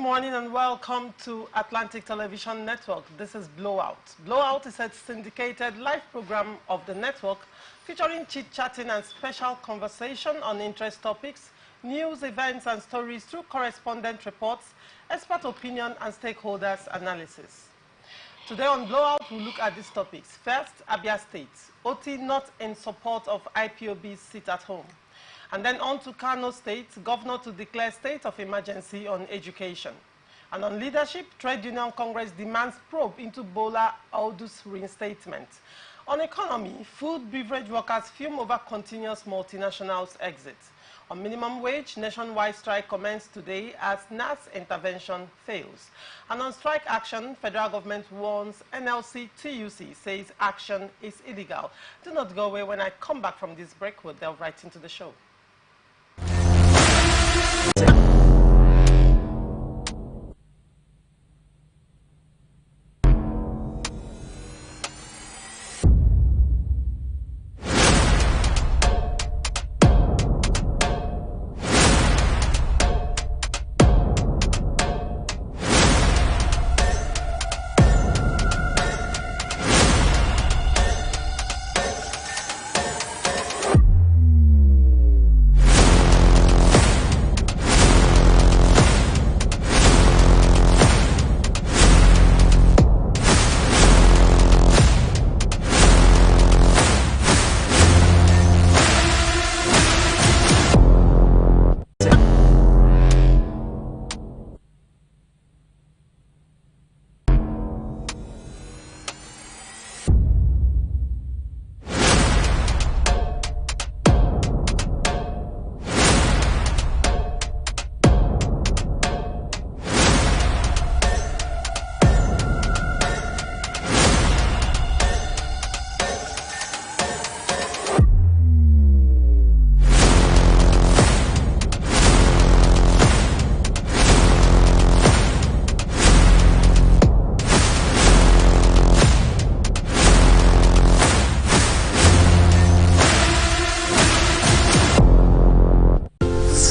morning and welcome to Atlantic Television Network. This is Blowout. Blowout is a syndicated live program of the network featuring chit-chatting and special conversation on interest topics, news, events and stories through correspondent reports, expert opinion and stakeholders analysis. Today on Blowout, we'll look at these topics. First, Abia State, OT not in support of IPOB's sit at home. And then on to Kano State, Governor to declare state of emergency on education. And on leadership, Trade Union Congress demands probe into Bola Audu's reinstatement. On economy, food beverage workers fume over continuous multinationals exit. On minimum wage, nationwide strike commenced today as NAS intervention fails. And on strike action, federal government warns NLC TUC says action is illegal. Do not go away. When I come back from this break, we'll delve right into the show.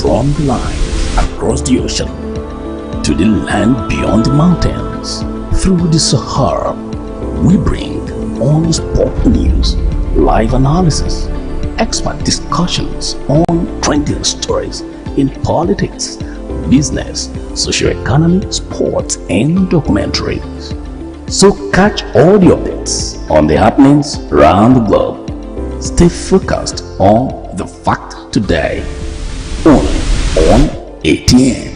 From the line across the ocean to the land beyond the mountains, through the Sahara, we bring on-the-spot news, live analysis, expert discussions on trending stories in politics, business, socio-economy, sports, and documentaries. So catch all the updates on the happenings around the globe. Stay focused on the fact today. Only on ATN.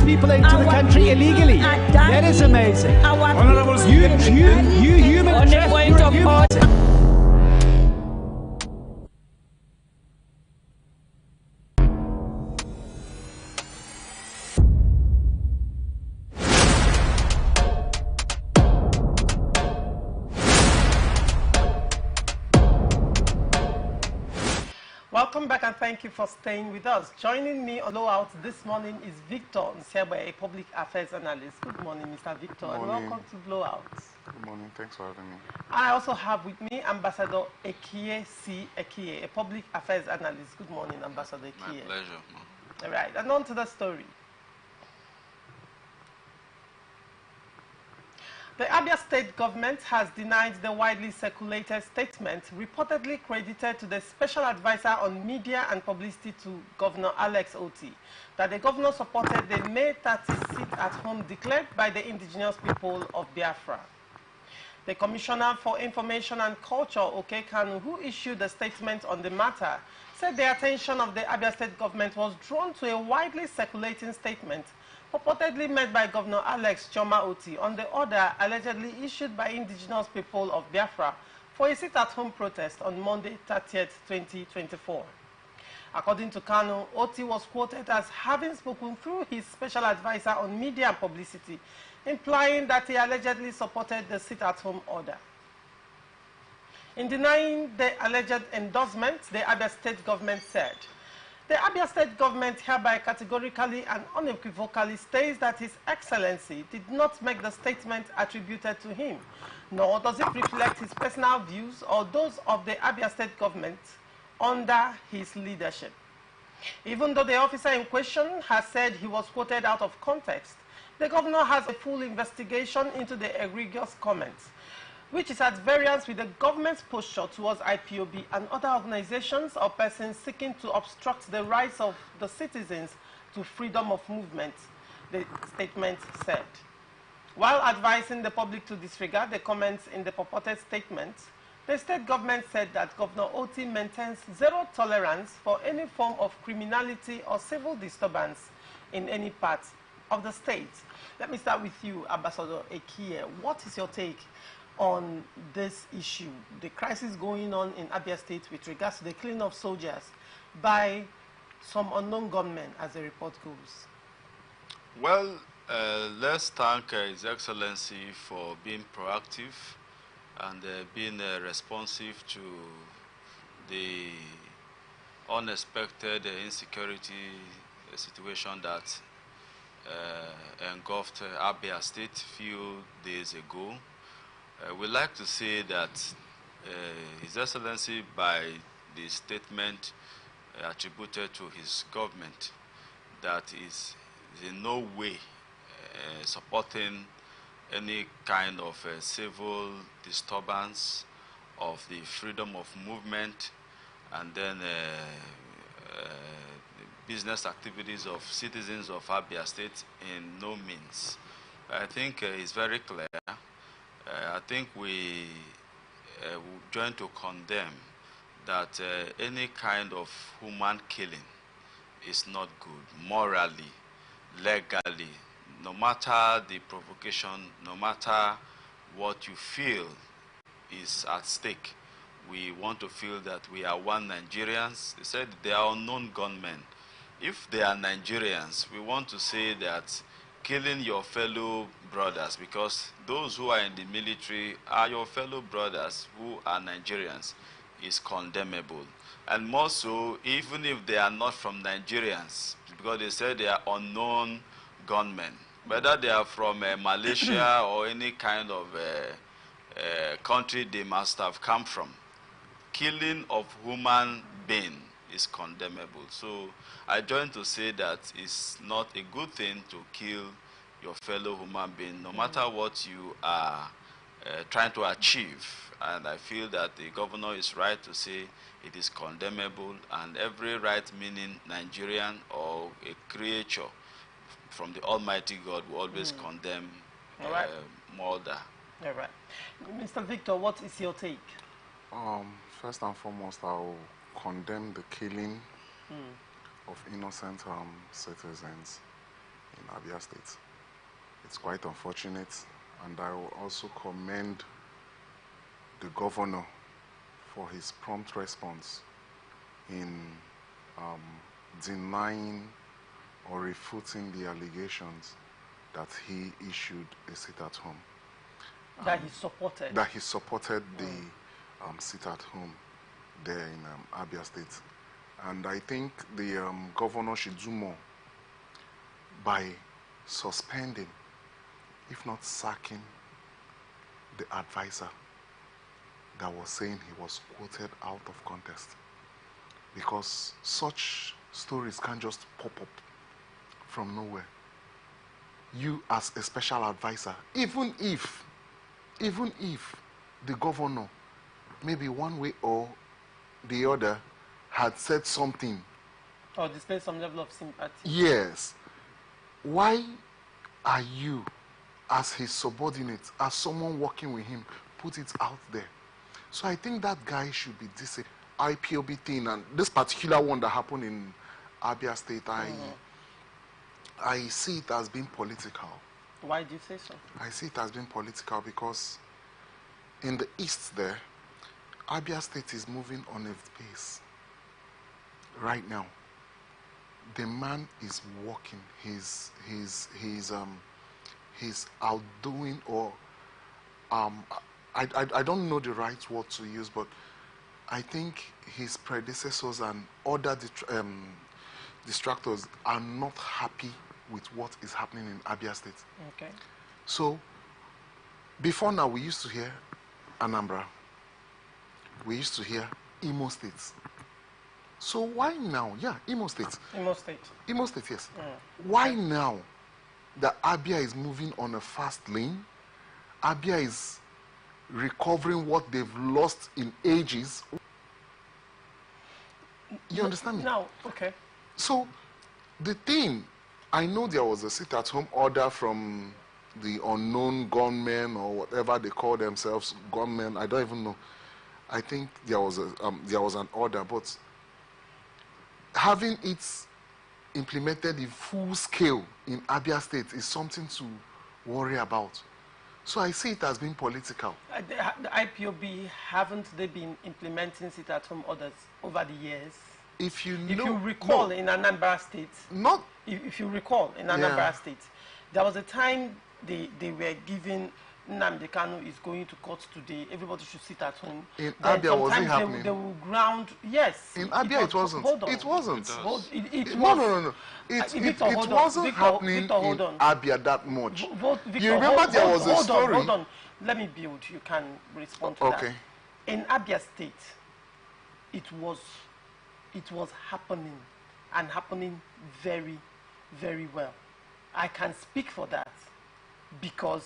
People into the country illegally. That is amazing. Honorables, you human traffickers. Welcome back and thank you for staying with us. Joining me on Blowout this morning is Victor Nsiebe, a public affairs analyst. Good morning, Mr. Victor, and welcome to Blowout. Good morning, thanks for having me. I also have with me Ambassador Ekie C. Ekie, a public affairs analyst. Good morning, Ambassador Ekie. My pleasure. All right, and on to the story. The Abia State government has denied the widely circulated statement reportedly credited to the Special Advisor on Media and Publicity to Governor Alex Oti that the governor supported the May 30 sit-at-home declared by the indigenous people of Biafra. The Commissioner for Information and Culture, Oke Kanu, who issued a statement on the matter, said the attention of the Abia State government was drawn to a widely circulating statement purportedly made by Governor Alex Choma Oti on the order allegedly issued by indigenous people of Biafra for a sit-at-home protest on Monday, 30th, 2024. According to Kanu, Oti was quoted as having spoken through his special advisor on media and publicity, implying that he allegedly supported the sit-at-home order. In denying the alleged endorsement, the Abia State government said, "The Abia State government hereby categorically and unequivocally states that His Excellency did not make the statement attributed to him, nor does it reflect his personal views or those of the Abia State government under his leadership." Even though the officer in question has said he was quoted out of context, the governor has a full investigation into the egregious comments, which is at variance with the government's posture towards IPOB and other organizations or persons seeking to obstruct the rights of the citizens to freedom of movement, the statement said. While advising the public to disregard the comments in the purported statement, the state government said that Governor Oti maintains zero tolerance for any form of criminality or civil disturbance in any part of the state. Let me start with you, Ambassador Ekie. What is your take on this issue, the crisis going on in Abia State with regards to the killing of soldiers by some unknown gunmen, as the report goes? Well, let's thank His Excellency for being proactive and being responsive to the unexpected insecurity situation that engulfed Abia State a few days ago. We like to say that His Excellency, by the statement attributed to his government, that is in no way supporting any kind of civil disturbance of the freedom of movement and then business activities of citizens of Abia State in no means. I think it's very clear. I think we join to condemn that any kind of human killing is not good, morally, legally, no matter the provocation, no matter what you feel is at stake. We want to feel that we are one Nigerians. They said they are unknown gunmen. If they are Nigerians, we want to say that killing your fellow brothers, because those who are in the military are your fellow brothers who are Nigerians, is condemnable. And more so, even if they are not from Nigerians, because they say they are unknown gunmen, whether they are from Malaysia or any kind of country they must have come from, killing of human being is condemnable. So I join to say that it's not a good thing to kill your fellow human being, no matter what you are trying to achieve. And I feel that the governor is right to say it is condemnable, and every right-meaning Nigerian or a creature from the Almighty God will always condemn murder. All right. Mr. Victor, what is your take? First and foremost, I'll condemn the killing of innocent citizens in Abia State. It's quite unfortunate, and I will also commend the governor for his prompt response in denying or refuting the allegations that he issued a sit-at-home. That he supported? That he supported the sit-at-home there in Abia State. And I think the governor should do more by suspending, if not sacking, the advisor that was saying he was quoted out of context. Because such stories can't just pop up from nowhere. You as a special advisor, even if the governor, maybe one way or the other, had said something or displayed some level of sympathy. Yes. Why are you, as his subordinate, as someone working with him, put it out there? So I think that guy should be this IPOB thing, and this particular one that happened in Abia State, I see it as being political. Why do you say so? I see it as being political because in the east there, Abia State is moving on its pace. Right now, the man is working. He's outdoing, or I don't know the right word to use, but I think his predecessors and other distractors are not happy with what is happening in Abia State. Okay. So, before now, we used to hear Anambra. We used to hear Imo State. So why now? Yeah, Imo State. Imo State. Imo State, yes. Why now that Abia is moving on a fast lane? Abia is recovering what they've lost in ages. You understand me? No, okay. So, the thing, I know there was a sit-at-home order from the unknown gunmen or whatever they call themselves, gunmen. I don't even know. I think there was an order, but having it implemented in full scale in Abia State is something to worry about. So I see it as being political. The IPOB, haven't they been implementing sit-at-home orders over the years? If you recall, in Anambra State, not if you recall, in Anambra State, there was a time they were giving Nnamdi Kanu is going to court today. Everybody should sit at home. In Abia, was it happening? They will ground. Yes. In Abia, it wasn't. Hold on. It wasn't. No. It wasn't happening in Abia that much. Victor, you remember there was a story. Hold on. Let me build. You can respond to that. In Abia State, it was happening, and happening very, very well. I can speak for that because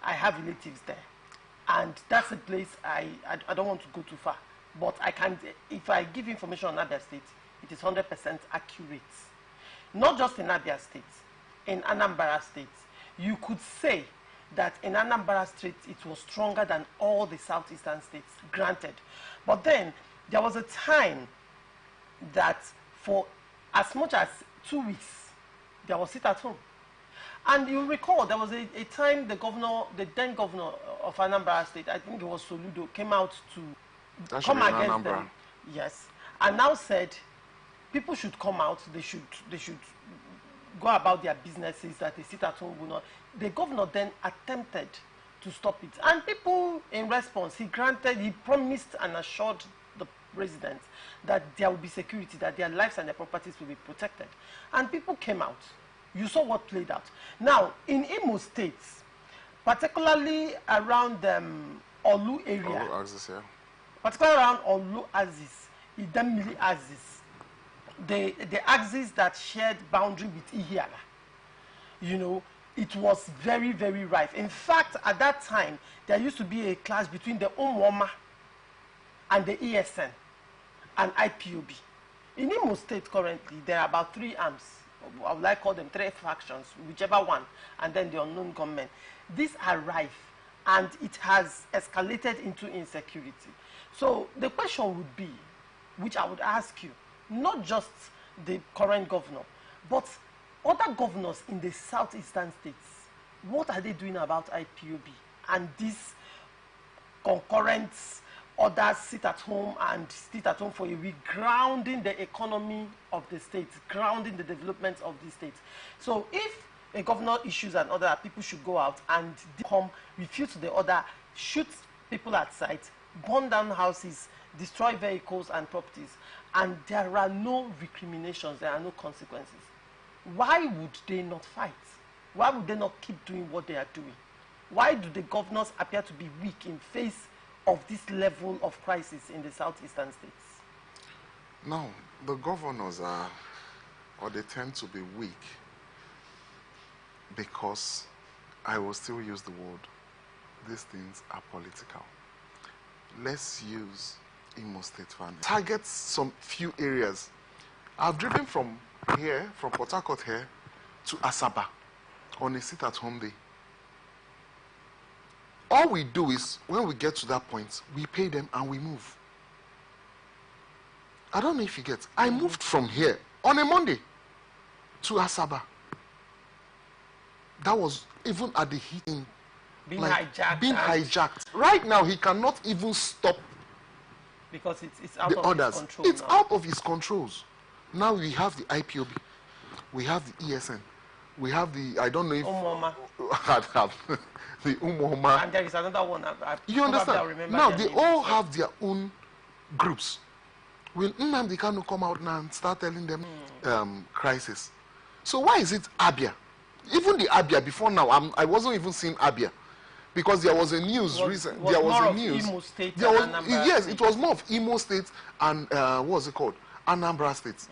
I have relatives there, and that's a place I don't want to go too far, but I can. If I give information on Abia State, it is 100% accurate. Not just in Abia State, in Anambra State, you could say that in Anambra State it was stronger than all the southeastern states. Granted, but then there was a time that for as much as 2 weeks there was sit at home. And you recall, there was a time the then governor of Anambra State, I think it was Soludo, came out to come against them. Yes. And now said, people should come out, they should go about their businesses, that they sit at home will not. The governor then attempted to stop it. And people, in response, he promised and assured the residents that there will be security, that their lives and their properties will be protected. And people came out. You saw what played out. Now, in Imo State, particularly around Olu area, particularly around Olu axis, Idemili axis, the axis that shared boundary with Ihiala, you know, it was very, very rife. In fact, at that time, there used to be a clash between the Umwoma and the ESN and IPOB. In Imo State currently, there are about 3 arms. I would like to call them 3 factions, whichever one, and then the unknown gunmen. These are rife, and it has escalated into insecurity. So the question would be, which I would ask you, not just the current governor, but other governors in the southeastern states, what are they doing about IPOB and this concurrent others sit at home and sit at home for a week, grounding the economy of the state, grounding the development of the state. So if a governor issues an order, people should go out and come, refute the order, shoot people at sight, burn down houses, destroy vehicles and properties, and there are no recriminations, there are no consequences. Why would they not fight? Why would they not keep doing what they are doing? Why do the governors appear to be weak in face of this level of crisis in the southeastern states? No, the governors are, or they tend to be weak because, I will still use the word, these things are political. Let's use Imo State Fund. Target some few areas. I've driven from here, from Port Harcourt here, to Asaba on a sit-at-home day. All we do is, when we get to that point, we pay them and we move. I don't know if you get. I moved from here on a Monday to Asaba. That was even at the heat in being hijacked. Right now, he cannot even stop Because it's out the of others. his control It's now. out of his controls. Now we have the IPOB, we have the ESN, we have the, I don't know if Umoma. the Umoma. And there is another one. You understand? Now they all have their own groups. Will Nnamdi Kanu come out now and start telling them crisis? So why is it Abia? Even the Abia before now, I wasn't even seeing Abia. Because there was a news recent. There was a news. Imo State there was, and Anambra yes, State. it was more of Imo State and what was it called? Anambra State.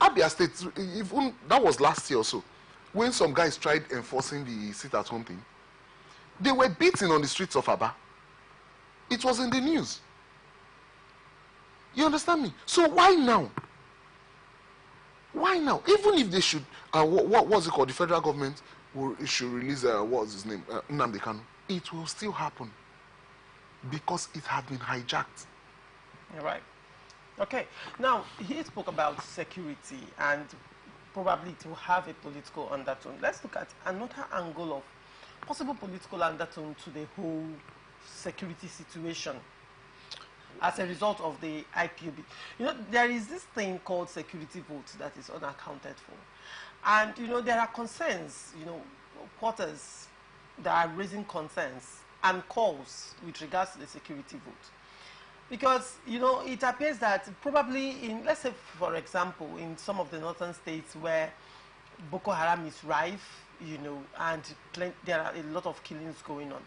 Abia State, even that was last year or so, when some guys tried enforcing the sit-at-home thing, they were beaten on the streets of Aba. It was in the news. You understand me? So why now? Why now? Even if they should, what was it called? The federal government should release, what was his name? Nnamdi Kanu. It will still happen because it had been hijacked. You're right. Okay. Now, he spoke about security and probably to have a political undertone. Let's look at another angle of possible political undertone to the whole security situation as a result of the IPOB. You know, there is this thing called security votes that is unaccounted for. And, you know, there are concerns, you know, quarters that are raising concerns and calls with regards to the security vote. Because, you know, it appears that probably in, let's say, for example, in some of the northern states where Boko Haram is rife, you know, and there are a lot of killings going on,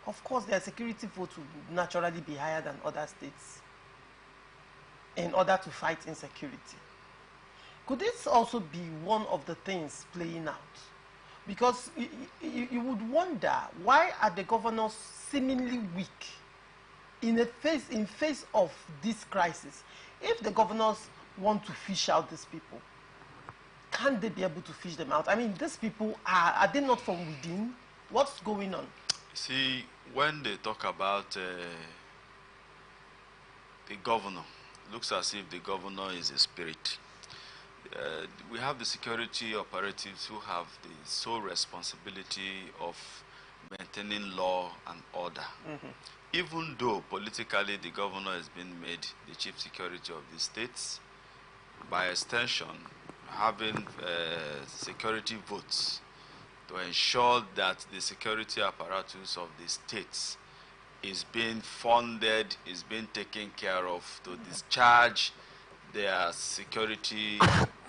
of course, their security vote would naturally be higher than other states in order to fight insecurity. Could this also be one of the things playing out? Because you would wonder, why are the governors seemingly weak in face of this crisis? If the governors want to fish out these people, can't they be able to fish them out? I mean, these people, are they not from within? What's going on? See, when they talk about the governor, it looks as if the governor is a spirit. We have the security operatives who have the sole responsibility of maintaining law and order. Even though politically the governor has been made the chief security of the states, by extension, having security votes to ensure that the security apparatus of the states is being funded, is being taken care of to discharge their security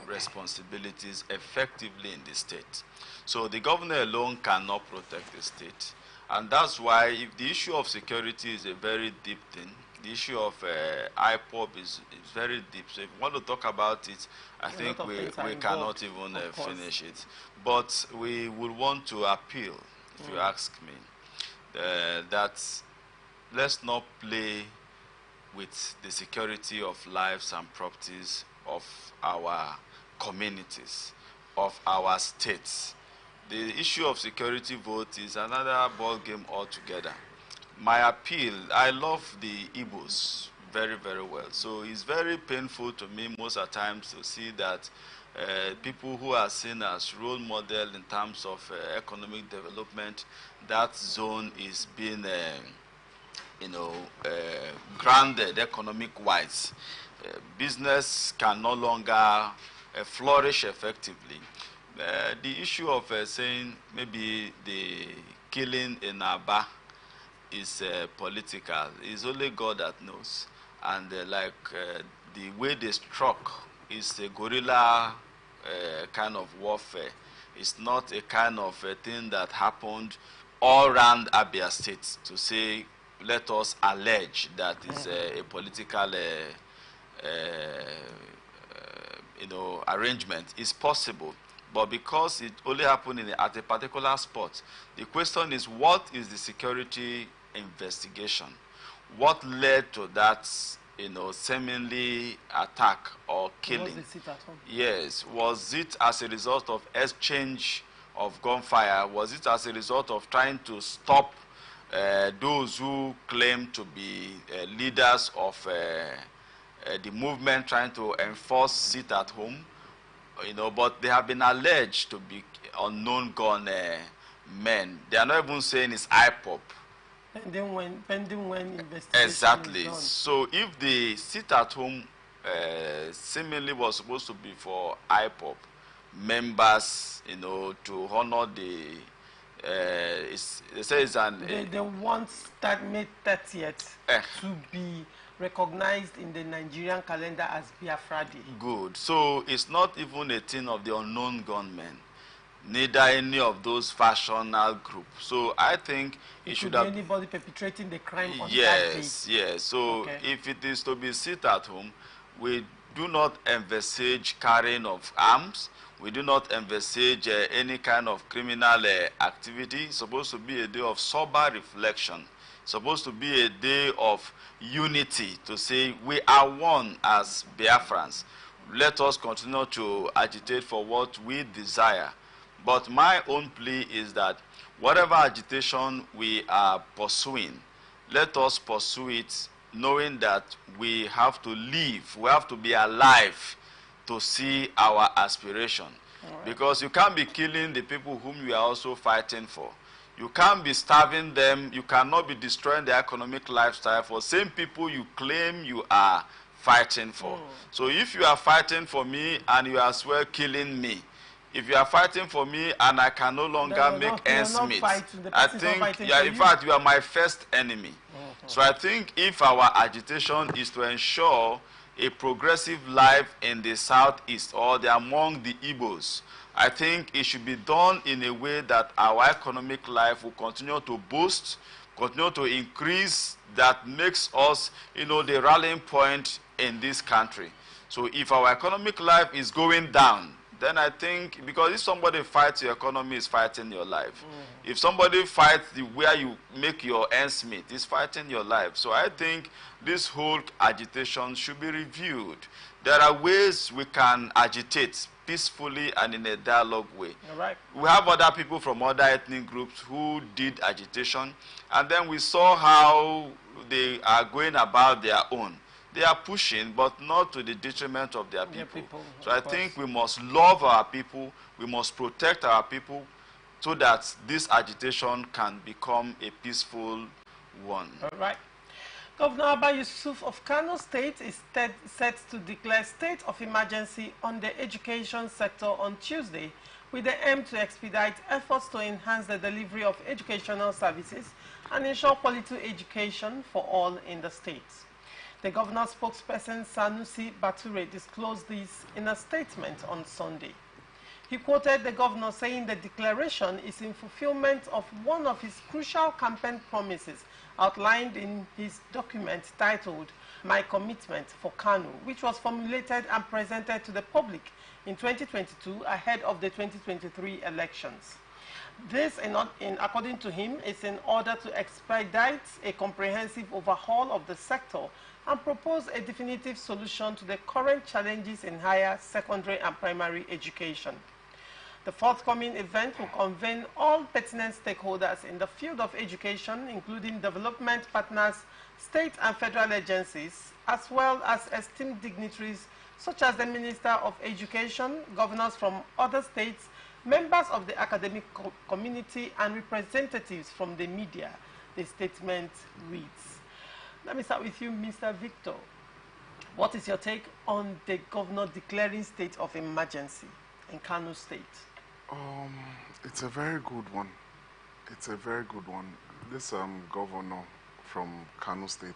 responsibilities effectively in the state. So the governor alone cannot protect the state. And that's why if the issue of security is a very deep thing, the issue of IPOB is very deep. So if we want to talk about it, I think we cannot even finish it. But we would want to appeal, if you ask me, that let's not play with the security of lives and properties of our communities, of our states. The issue of security vote is another ball game altogether. My appeal, I love the Igbos very, very well. So it's very painful to me most of the times to see that people who are seen as role model in terms of economic development, that zone is being, grounded economic-wise. Business can no longer flourish effectively. The issue of saying maybe the killing in Aba is political is only God that knows. And the way they struck is a guerrilla kind of warfare. It's not a kind of a thing that happened all around Abia State to say, let us allege that it's a political arrangement. It's possible. But because it only happened at a particular spot, the question is, what is the security investigation? What led to that, seemingly attack or killing? Was it at home? Yes. Was it as a result of exchange of gunfire? Was it as a result of trying to stop those who claim to be leaders of the movement trying to enforce sit at home? But they have been alleged to be unknown gun men. They are not even saying it's IPOB. pending when investigation Exactly. is done. So if the sit-at-home seemingly was supposed to be for IPOP members, you know, to honor the, they say it's an... They want that May 30th to be recognized in the Nigerian calendar as Biafra Day. Good. So it's not even a thing of the unknown gunmen, neither any of those factional groups. So I think it should be have... anybody perpetrating the crime on that day. Yes. So if it is to be sit at home, we do not envisage carrying of arms. We do not envisage any kind of criminal activity. It's supposed to be a day of sober reflection. It's supposed to be a day of unity, to say we are one as Biafrans. Let us continue to agitate for what we desire. But my own plea is that whatever agitation we are pursuing, let us pursue it knowing that we have to live, we have to be alive to see our aspiration. Because you can't be killing the people whom you are also fighting for. You can't be starving them. You cannot be destroying their economic lifestyle for same people you claim you are fighting for. So if you are fighting for me and you are as well killing me, if you are fighting for me and I can no longer make ends meet, I think, in fact, you are my first enemy. So I think if our agitation is to ensure a progressive life in the southeast or among the Igbos, I think it should be done in a way that our economic life will continue to boost, continue to increase, that makes us, you know, the rallying point in this country. So if our economic life is going down, then I think, because if somebody fights your economy, is fighting your life. If somebody fights where you make your ends meet, is fighting your life. So I think this whole agitation should be reviewed. There are ways we can agitate peacefully and in a dialogue way. We have other people from other ethnic groups who did agitation, and then we saw how they are going about their own. They are pushing, but not to the detriment of their people. So I think we must love our people, we must protect our people, so that this agitation can become a peaceful one. All right. Governor Abba Yusuf of Kano State is set to declare state of emergency on the education sector on Tuesday, with the aim to expedite efforts to enhance the delivery of educational services and ensure quality education for all in the state. The governor's spokesperson, Sanusi Bature, disclosed this in a statement on Sunday. He quoted the governor saying the declaration is in fulfillment of one of his crucial campaign promises outlined in his document titled My Commitment for Kano, which was formulated and presented to the public in 2022 ahead of the 2023 elections. This, according to him, is in order to expedite a comprehensive overhaul of the sector and propose a definitive solution to the current challenges in higher secondary and primary education. The forthcoming event will convene all pertinent stakeholders in the field of education, including development partners, state and federal agencies, as well as esteemed dignitaries such as the Minister of Education, governors from other states, members of the academic community, and representatives from the media, the statement reads. Let me start with you, Mr. Victor. What is your take on the governor declaring state of emergency in Kano State? It's a very good one. It's a very good one. This governor from Kano State,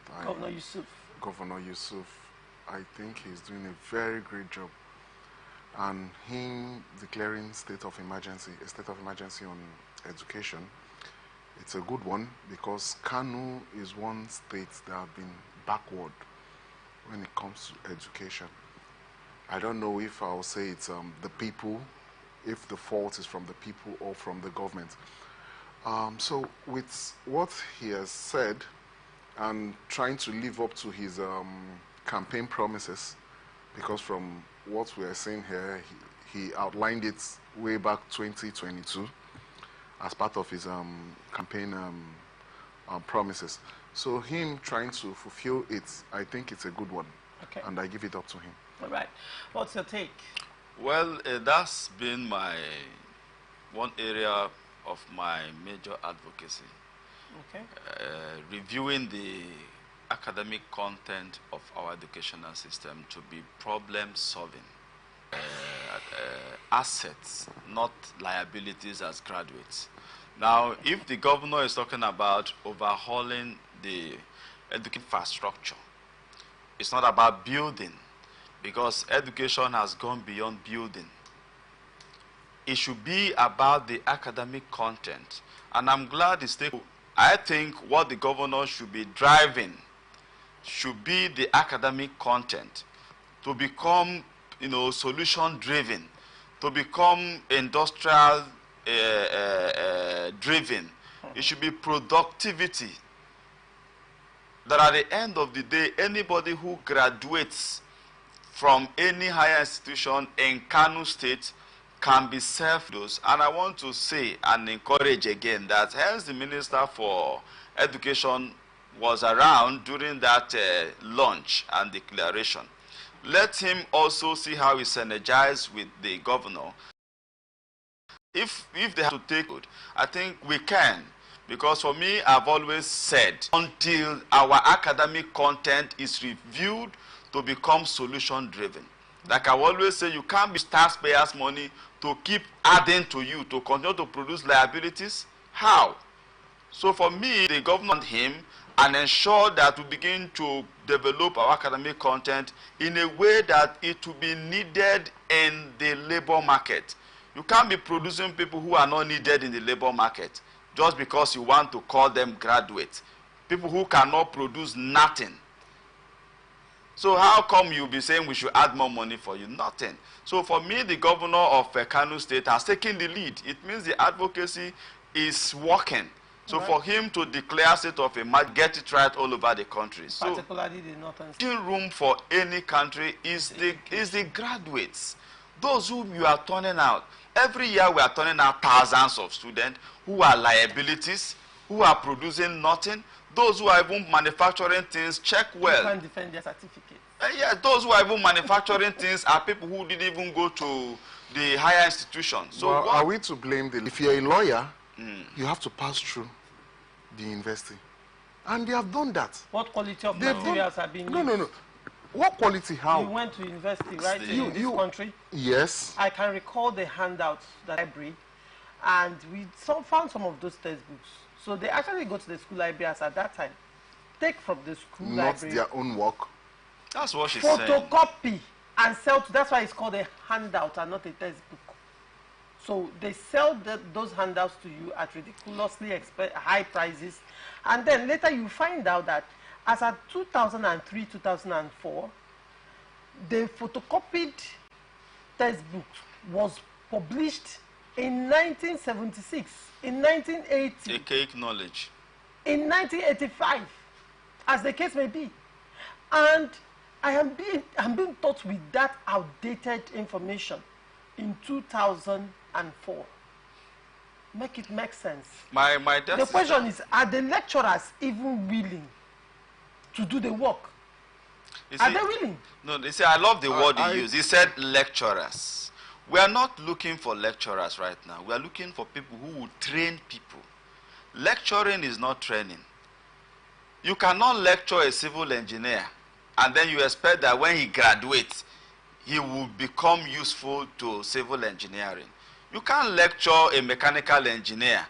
Governor Yusuf, I think he's doing a very great job. And him declaring state of emergency, a state of emergency on education, it's a good one because Kano is one state that have been backward when it comes to education. I don't know if I'll say it's the people, if the fault is from the people or from the government. So with what he has said and trying to live up to his campaign promises, because from what we are seeing here, he outlined it way back 2022 as part of his campaign promises. So him trying to fulfill it, I think it's a good one. Okay. And I give it up to him. All right. What's your take? Well, that's been one area of my major advocacy. Okay. Reviewing the academic content of our educational system to be problem solving. Assets, not liabilities as graduates. Now, if the governor is talking about overhauling the education infrastructure, it's not about building, because education has gone beyond building. It should be about the academic content. And I'm glad I think what the governor should be driving should be the academic content to become, solution driven, to become industrial driven. It should be productivity. That at the end of the day, anybody who graduates from any higher institution in Kano State can be self-those. And I want to say and encourage again that hence the Minister for Education was around during that launch and declaration. Let him also see how he's energized with the governor. If they have to take it, I think we can. Because for me, I've always said, until our academic content is reviewed to become solution-driven. Like I always say, you can't be taxpayers' money to keep adding to you, to continue to produce liabilities. How? So for me, the government him and ensure that we begin to develop our academic content in a way that it will be needed in the labor market. You can't be producing people who are not needed in the labor market just because you want to call them graduates. People who cannot produce nothing. So how come you'll be saying we should add more money for you? Nothing. So for me, the governor of Kano State has taken the lead. It means the advocacy is working. So right. For him to declare state of emergency, get it right all over the country. Particularly the northern state. Room for any country is the graduates. Those whom you are turning out. Every year we are turning out thousands of students who are liabilities, who are producing nothing. Those who are even manufacturing things, check well. You can defend their certificate. Yeah, those who are even manufacturing things are people who didn't even go to the higher institutions. So well, are we to blame if you're a lawyer, you have to pass through the university. And they have done that. What quality of materials have been used? No. What quality? How? You went to university, right, in this country? Yes. I can recall the handouts that I library, and we found some of those textbooks. So they actually go to the school libraries at that time, take from the school library. Not their own work. That's what she's saying. Photocopy and sell. That's why it's called a handout and not a textbook. So they sell those handouts to you at ridiculously high prices, and then later you find out that as at 2003, 2004, the photocopied textbook was published in 1976, in 1980. Archaic knowledge. In 1985, as the case may be. And I'm being taught with that outdated information in 2004. Make it make sense. The question is, are the lecturers even willing to do the work? Are they willing? No, they say, I love the word you use. He said lecturers. We are not looking for lecturers right now. We are looking for people who will train people. Lecturing is not training. You cannot lecture a civil engineer and then you expect that when he graduates, he will become useful to civil engineering. You can't lecture a mechanical engineer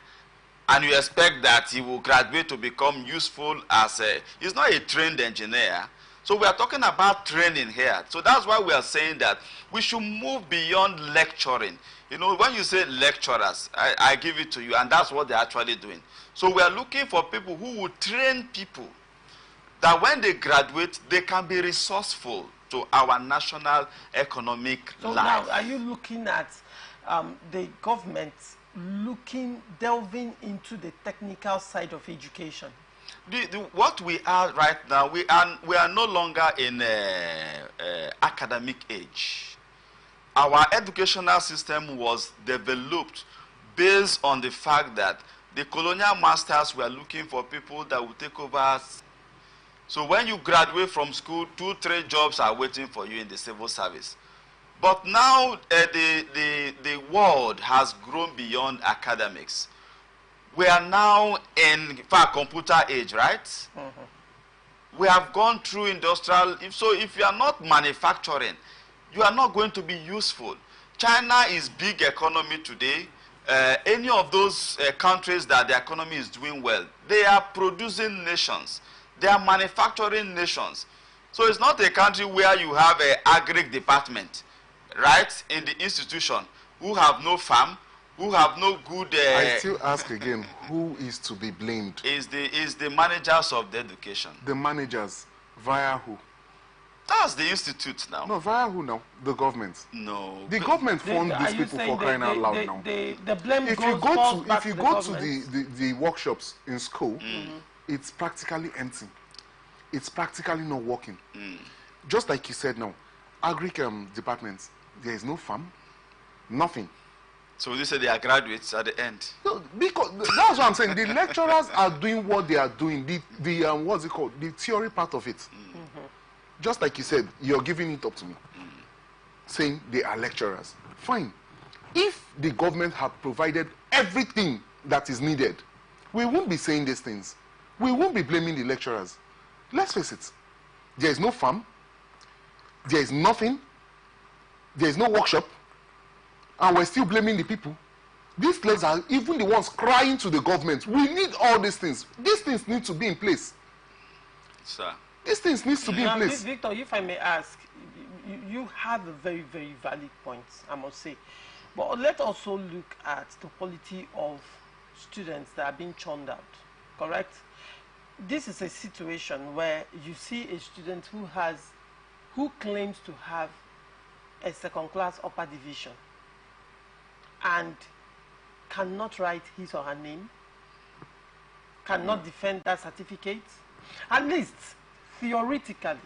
and you expect that he will graduate to become useful as he's not a trained engineer. So we are talking about training here. So that's why we are saying that we should move beyond lecturing. You know, when you say lecturers, I give it to you, and that's what they're actually doing. So we are looking for people who will train people that when they graduate, they can be resourceful to our national economic life. Now, are you looking at the government delving into the technical side of education? What we are right now, we are no longer in academic age. Our educational system was developed based on the fact that the colonial masters were looking for people that would take over. So when you graduate from school, 2-3 jobs are waiting for you in the civil service. But now the world has grown beyond academics. we are now in fact computer age, right? We have gone through industrial. If you are not manufacturing, you are not going to be useful. China is big economy today. Any of those countries that the economy is doing well, they are producing nations. They are manufacturing nations. So it's not a country where you have an agri department, right, in the institution, who have no farm, who have no good... I still ask again, who is to be blamed? Is the managers of the education. The managers, via who? That's the institute now. No, via who now? The government. No. The government fund these people for crying out loud now. The blame If goes you go back to, if you the go to government. the workshops in school, it's practically empty. It's practically not working. Just like you said now, agri departments, there is no farm, nothing. So you say they are graduates at the end? No, because that's what I'm saying. The lecturers are doing what they are doing. The what's it called? The theory part of it. Just like you said, you're giving it up to me, saying they are lecturers. Fine. If the government had provided everything that is needed, we won't be saying these things. We won't be blaming the lecturers. Let's face it. There is no farm. There is nothing. There is no workshop. And we're still blaming the people. These players are even the ones crying to the government. We need all these things. These things need to be in place. Sir. These things need to be in place. Victor, if I may ask, you have a very, very valid point, I must say. But let's also look at the quality of students that are being churned out, correct? This is a situation where you see a student who claims to have a second-class upper division and cannot write his or her name, cannot defend that certificate. At least, theoretically,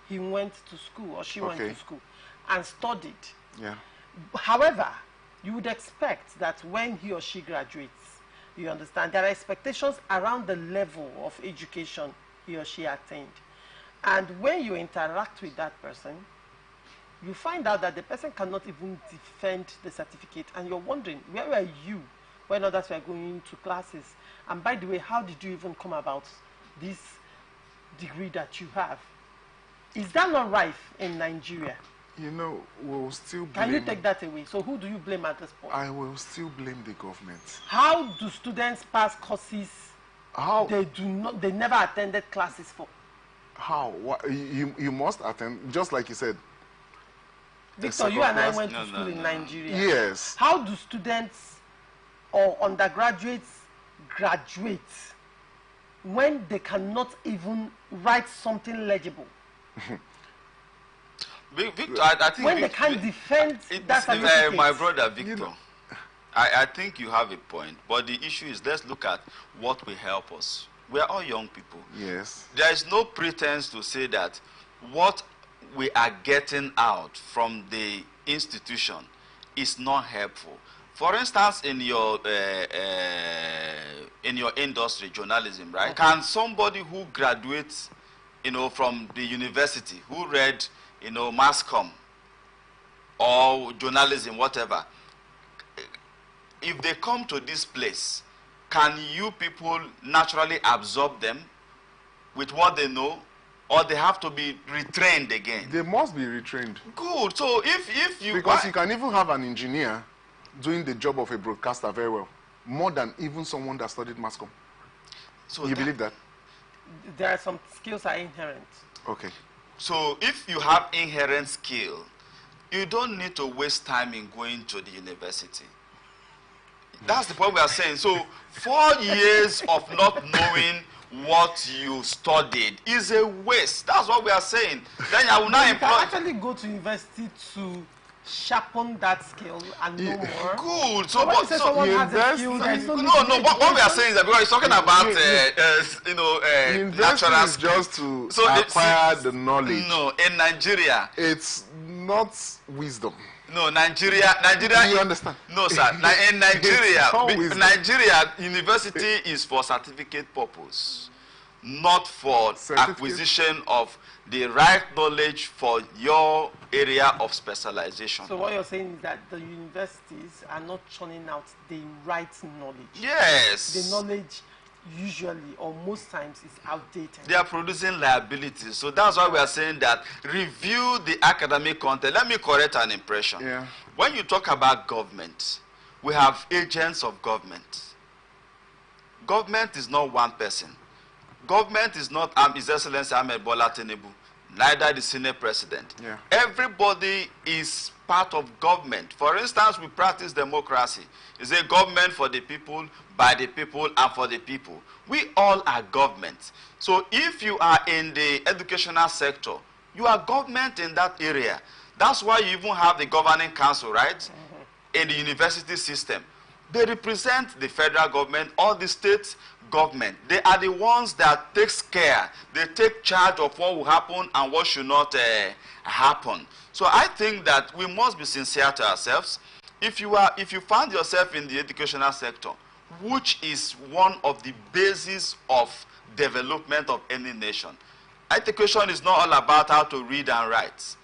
he went to school or she went to school and studied. Yeah. However, you would expect that when he or she graduates, you understand, there are expectations around the level of education he or she attained. And when you interact with that person, you find out that the person cannot even defend the certificate, and you're wondering, where were you when others were going to classes? And by the way, how did you even come about this degree that you have? Is that not rife in Nigeria? You know, we'll still blame... Can you take that away? So who do you blame at this point? I will still blame the government. How do students pass courses How? they never attended classes for? How? You must attend, just like you said. Victor, you and I went to school in Nigeria. Yes. How do students or undergraduates graduate when they cannot even write something legible? Victor, I think when they can't defend that certificate. my brother Victor, I think you have a point, but the issue is, let's look at what will help us. We are all young people. Yes. There is no pretense to say that what we are getting out from the institution is not helpful. For instance, in your industry, journalism, right? Can somebody who graduates, from the university, who read, mass comm or journalism, whatever, if they come to this place, can you people naturally absorb them with what they know? Or they have to be retrained again? They must be retrained. Good. So if you... Because you can even have an engineer doing the job of a broadcaster very well, more than even someone that studied mass comm. So you believe that? There are some skills are inherent. Okay. So if you have inherent skill, you don't need to waste time in going to the university. That's the point we are saying. So 4 years of not knowing what you studied is a waste. That's what we are saying. Then I will not employ... You can actually go to university to sharpen that skill and know more. Good. So what someone has a skill, there is no what we are saying is that because he's talking about university is just to acquire the knowledge. No, in Nigeria, it's not wisdom. No, Nigeria. You understand? No, sir. In Nigeria, university is for certificate purpose, not for acquisition of the right knowledge for your area of specialization. So what you're saying is that the universities are not churning out the right knowledge. Yes. The knowledge usually or most times is outdated. They are producing liabilities. So that's why we are saying that review the academic content. Let me correct an impression. Yeah. When you talk about government, we have agents of government. Government is not one person. Government is not His Excellency Ahmed Bola Tinubu, neither the Senate President. Yeah. Everybody is part of government. For instance, we practice democracy. It's a government for the people, by the people, and for the people. We all are government. So if you are in the educational sector, you are government in that area. That's why you even have the governing council, right? In the university system. They represent the federal government or the state government. They are the ones that takes care. They take charge of what will happen and what should not happen. So I think that we must be sincere to ourselves. If you find yourself in the educational sector, which is one of the bases of development of any nation, education is not all about how to read and write.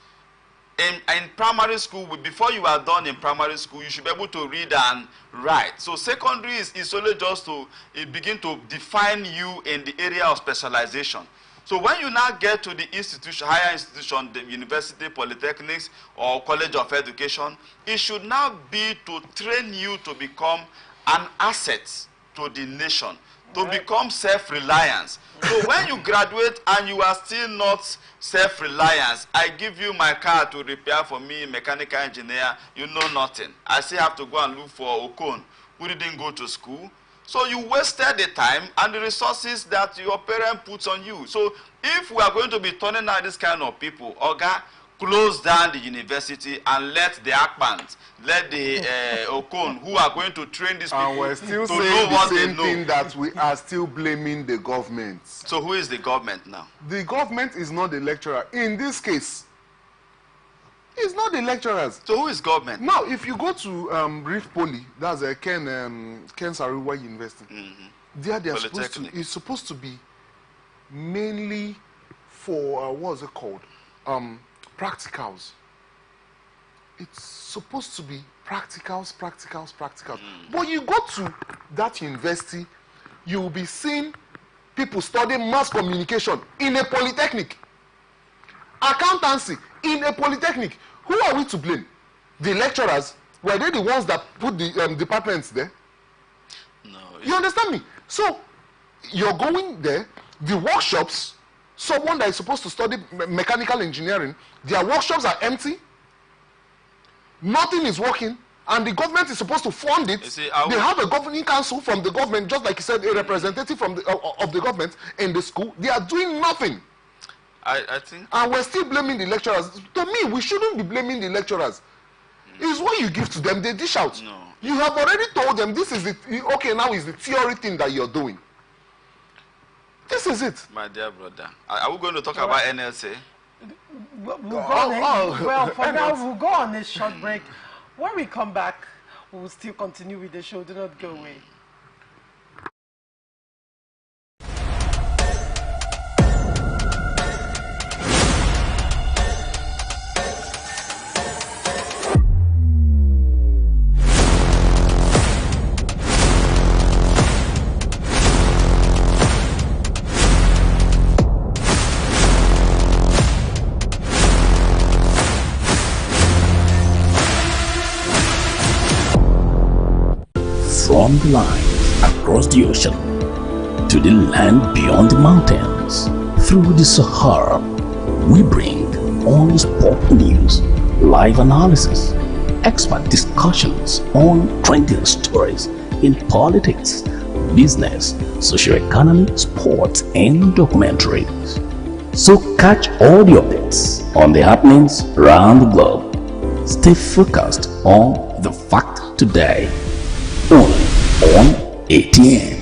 In primary school, before you are done in primary school, you should be able to read and write. So secondary is only just to begin to define you in the area of specialization. So when you now get to the institution, higher institution, the university, polytechnics, or college of education, it should now be to train you to become an asset to the nation, to become self-reliant. So when you graduate and you are still not self-reliant, I give you my car to repair for me, mechanical engineer, you know nothing. I still have to go and look for Okon, who didn't go to school. So you wasted the time and the resources that your parent puts on you. So if we are going to be turning out this kind of people, Oga, close down the university and let the Akpans, let the Okon, who are going to train these people, and we're still to saying know what the they same know. thing, that we are still blaming the government. So who is the government now? The government is not the lecturer. In this case, it's not the lecturers. So who is government? Now, if you go to Reef Poly, that's Ken Sariwa University, there they are supposed to be mainly for, what's it called? Practicals. It's supposed to be practicals. But you go to that university, you will be seeing people studying mass communication in a polytechnic, accountancy in a polytechnic. Who are we to blame? The lecturers? Were they the ones that put the departments there? No. You understand me? So you're going there, the workshops, someone that is supposed to study mechanical engineering, their workshops are empty, nothing is working, and the government is supposed to fund it. See, they have a governing council from the government, just like you said, a representative from of the government in the school. They are doing nothing. I think, and we're still blaming the lecturers. To me, we shouldn't be blaming the lecturers. It's what you give to them, they dish out. No. You have already told them this is okay, now is the theory thing that you're doing. This is it. my dear brother, are we going to talk about NLC? We'll go well, for now, we'll go on a short break. When we come back, we'll still continue with the show. Do not go away. From the line across the ocean to the land beyond the mountains, through the Sahara, we bring on sport news, live analysis, expert discussions on trending stories in politics, business, socio-economy, sports, and documentaries. So catch all the updates on the happenings around the globe. Stay focused on the fact today. Only on ATN.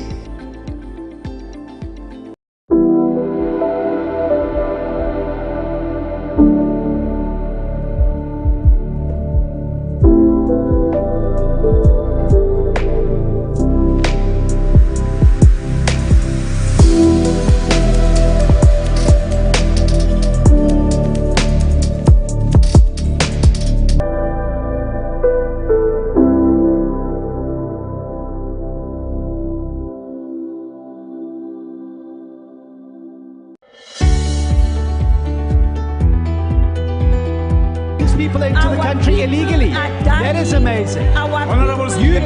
these people into the country illegally. That is amazing. Honorable You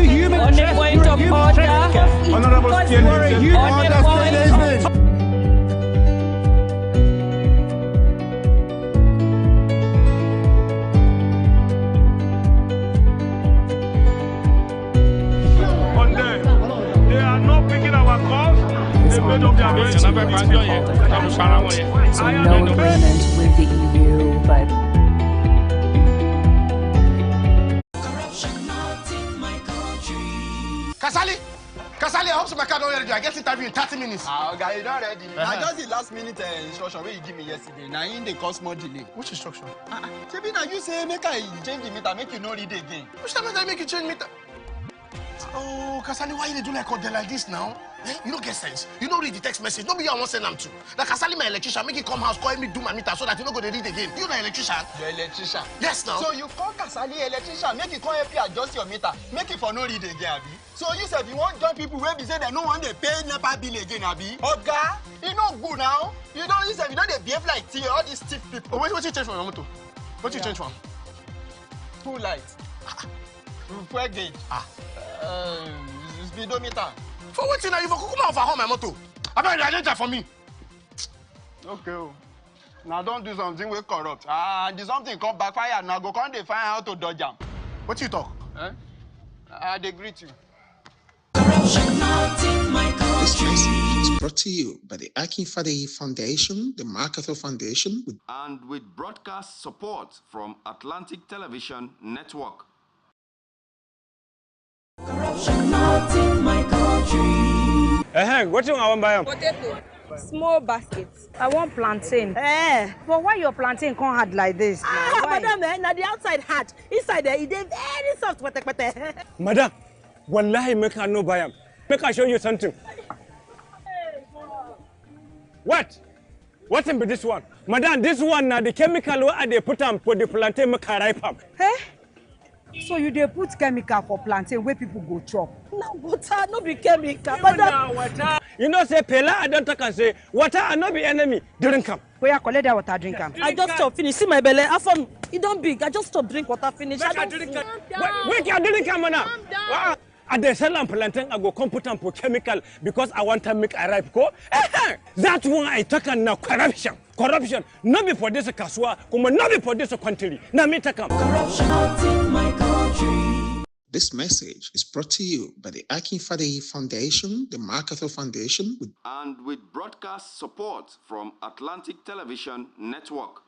human trafficker. Honorable They are not picking our calls. They made up their minds. So no agreement with the EU, but Kasali, I hope so my car don't ready. I get interview in 30 minutes. Guy, you don't ready. I just the last minute instruction where you give me yesterday. Now in the cause more delay. Which instruction? Maybe now you say make I change the meter, make you no read again. Which time did I make you change meter? Oh, Kasali, why you do like this now? Eh? You don't get sense. You don't read the text message. Nobody I want send them to. Like Kasali, my electrician, make it come house, call me do my meter so that you don't go to read again. You the electrician? The electrician. Yes, now. So you call Kasali electrician, make it come help you adjust your meter, make it for no read again, Abi. So you said you want join people where be say they no want they pay NEPA bill again, Abi. Oga, you no good now. You don't use you don't they behave like all these stiff people. Oh, what you change from your motor? What you change from? Two lights. Fuel gauge. Speedometer. For what you know, you for come over home my motor. I better identify for me. Okay. Now don't do something we corrupt. And something come backfire. Now go come they find how to dodge them. What you talk? They greet you. This message is brought to you by the Akinfade Foundation, the MacArthur Foundation, with broadcast support from Atlantic Television Network. Corruption not in my country. What you want to buy? Potato. Small baskets. I want plantain. But why your plantain can't hard like this? Madam, now the outside hard. Inside there, it is very soft. Madam, wallahi make I no buy them. Make I show you something. What? What's in this one? Madam, this one now the chemical what they put on for the plantain make I ripe up. So you dey put chemical for plantain where people go chop? No water, no be chemical. Water. You know say Pela I don't talk and say water and not be enemy. Drink am. Where you collect that water, drink am. I just stop finish. See my belly. After it don't big. I just stop drink water finish. Wait, you drink am now. I dey sell am plantain. I go come put am for chemical because I want to make a ripe go. That one I talk and now corruption. Corruption. Not be for this kaswa. Come not be for this country. Now me take am. Corruption not in my country. This message is brought to you by the Akinfade Foundation, the MacArthur Foundation, with broadcast support from Atlantic Television Network.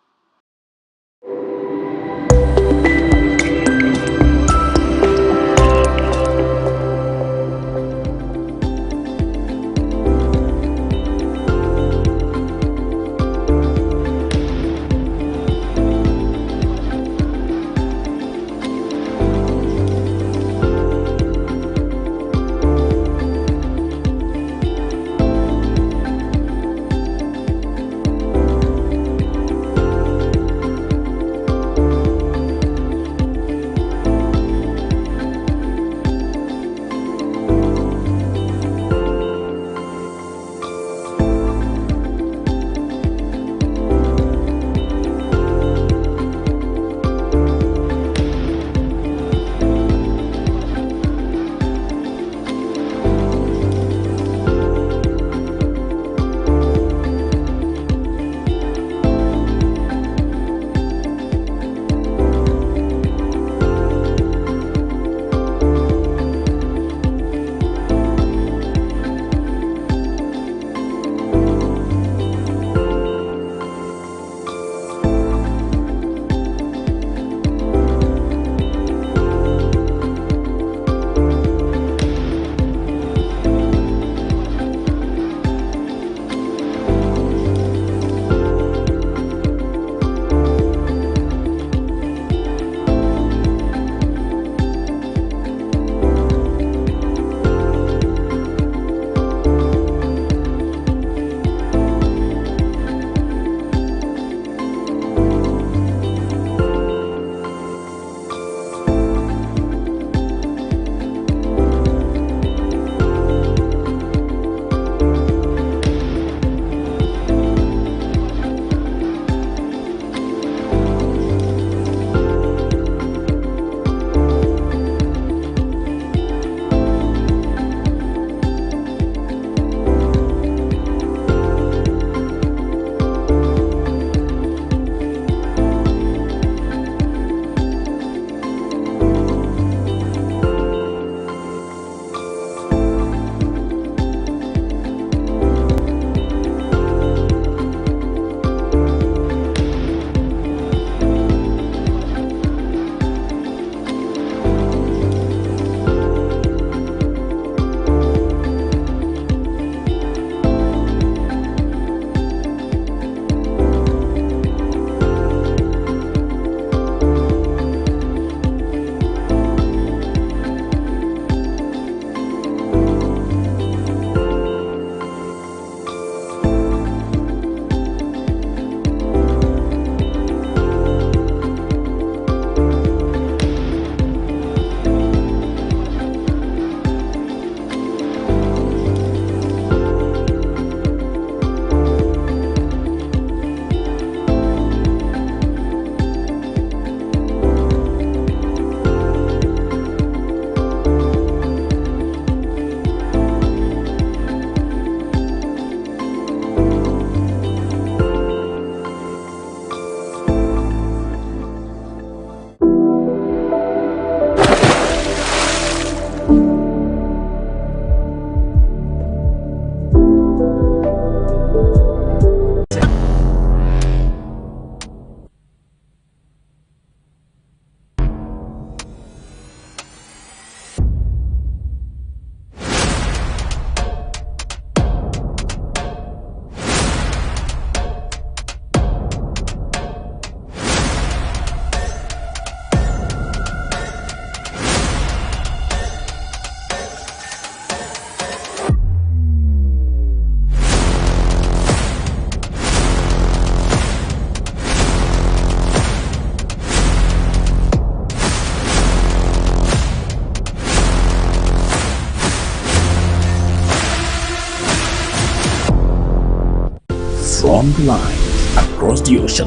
from the lines across the ocean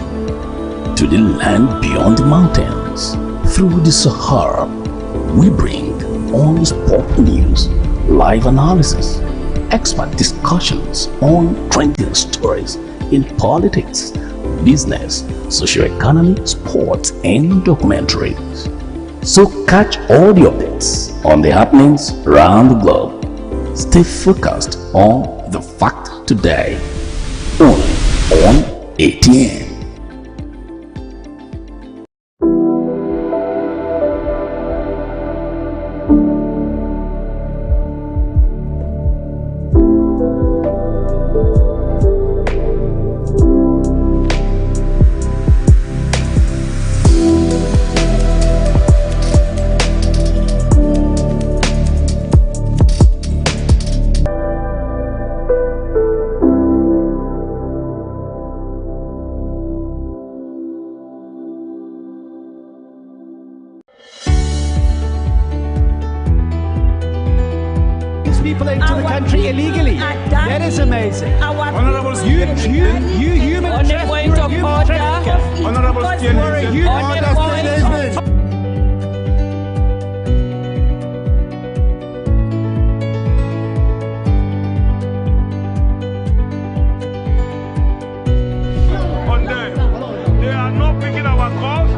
to the land beyond the mountains. Through the Sahara, we bring on-the-spot news, live analysis, expert discussions on trending stories in politics, business, socio-economy, sports, and documentaries. So catch all the updates on the happenings around the globe. Stay focused on the fact today, only on ATN. People into the country illegally. That is amazing. Honorable student, you human trafficker. Honorable student, you are a human trafficker. They are not picking our calls.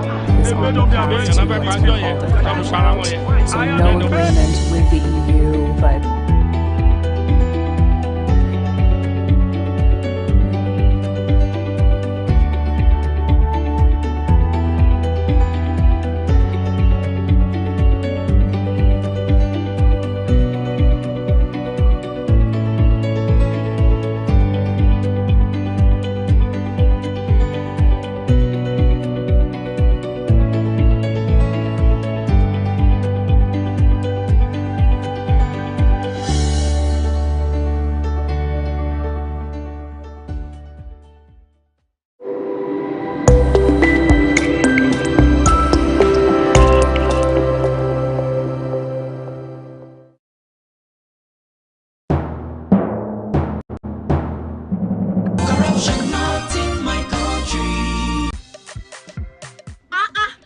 They made up their minds. So no agreement with the EU, but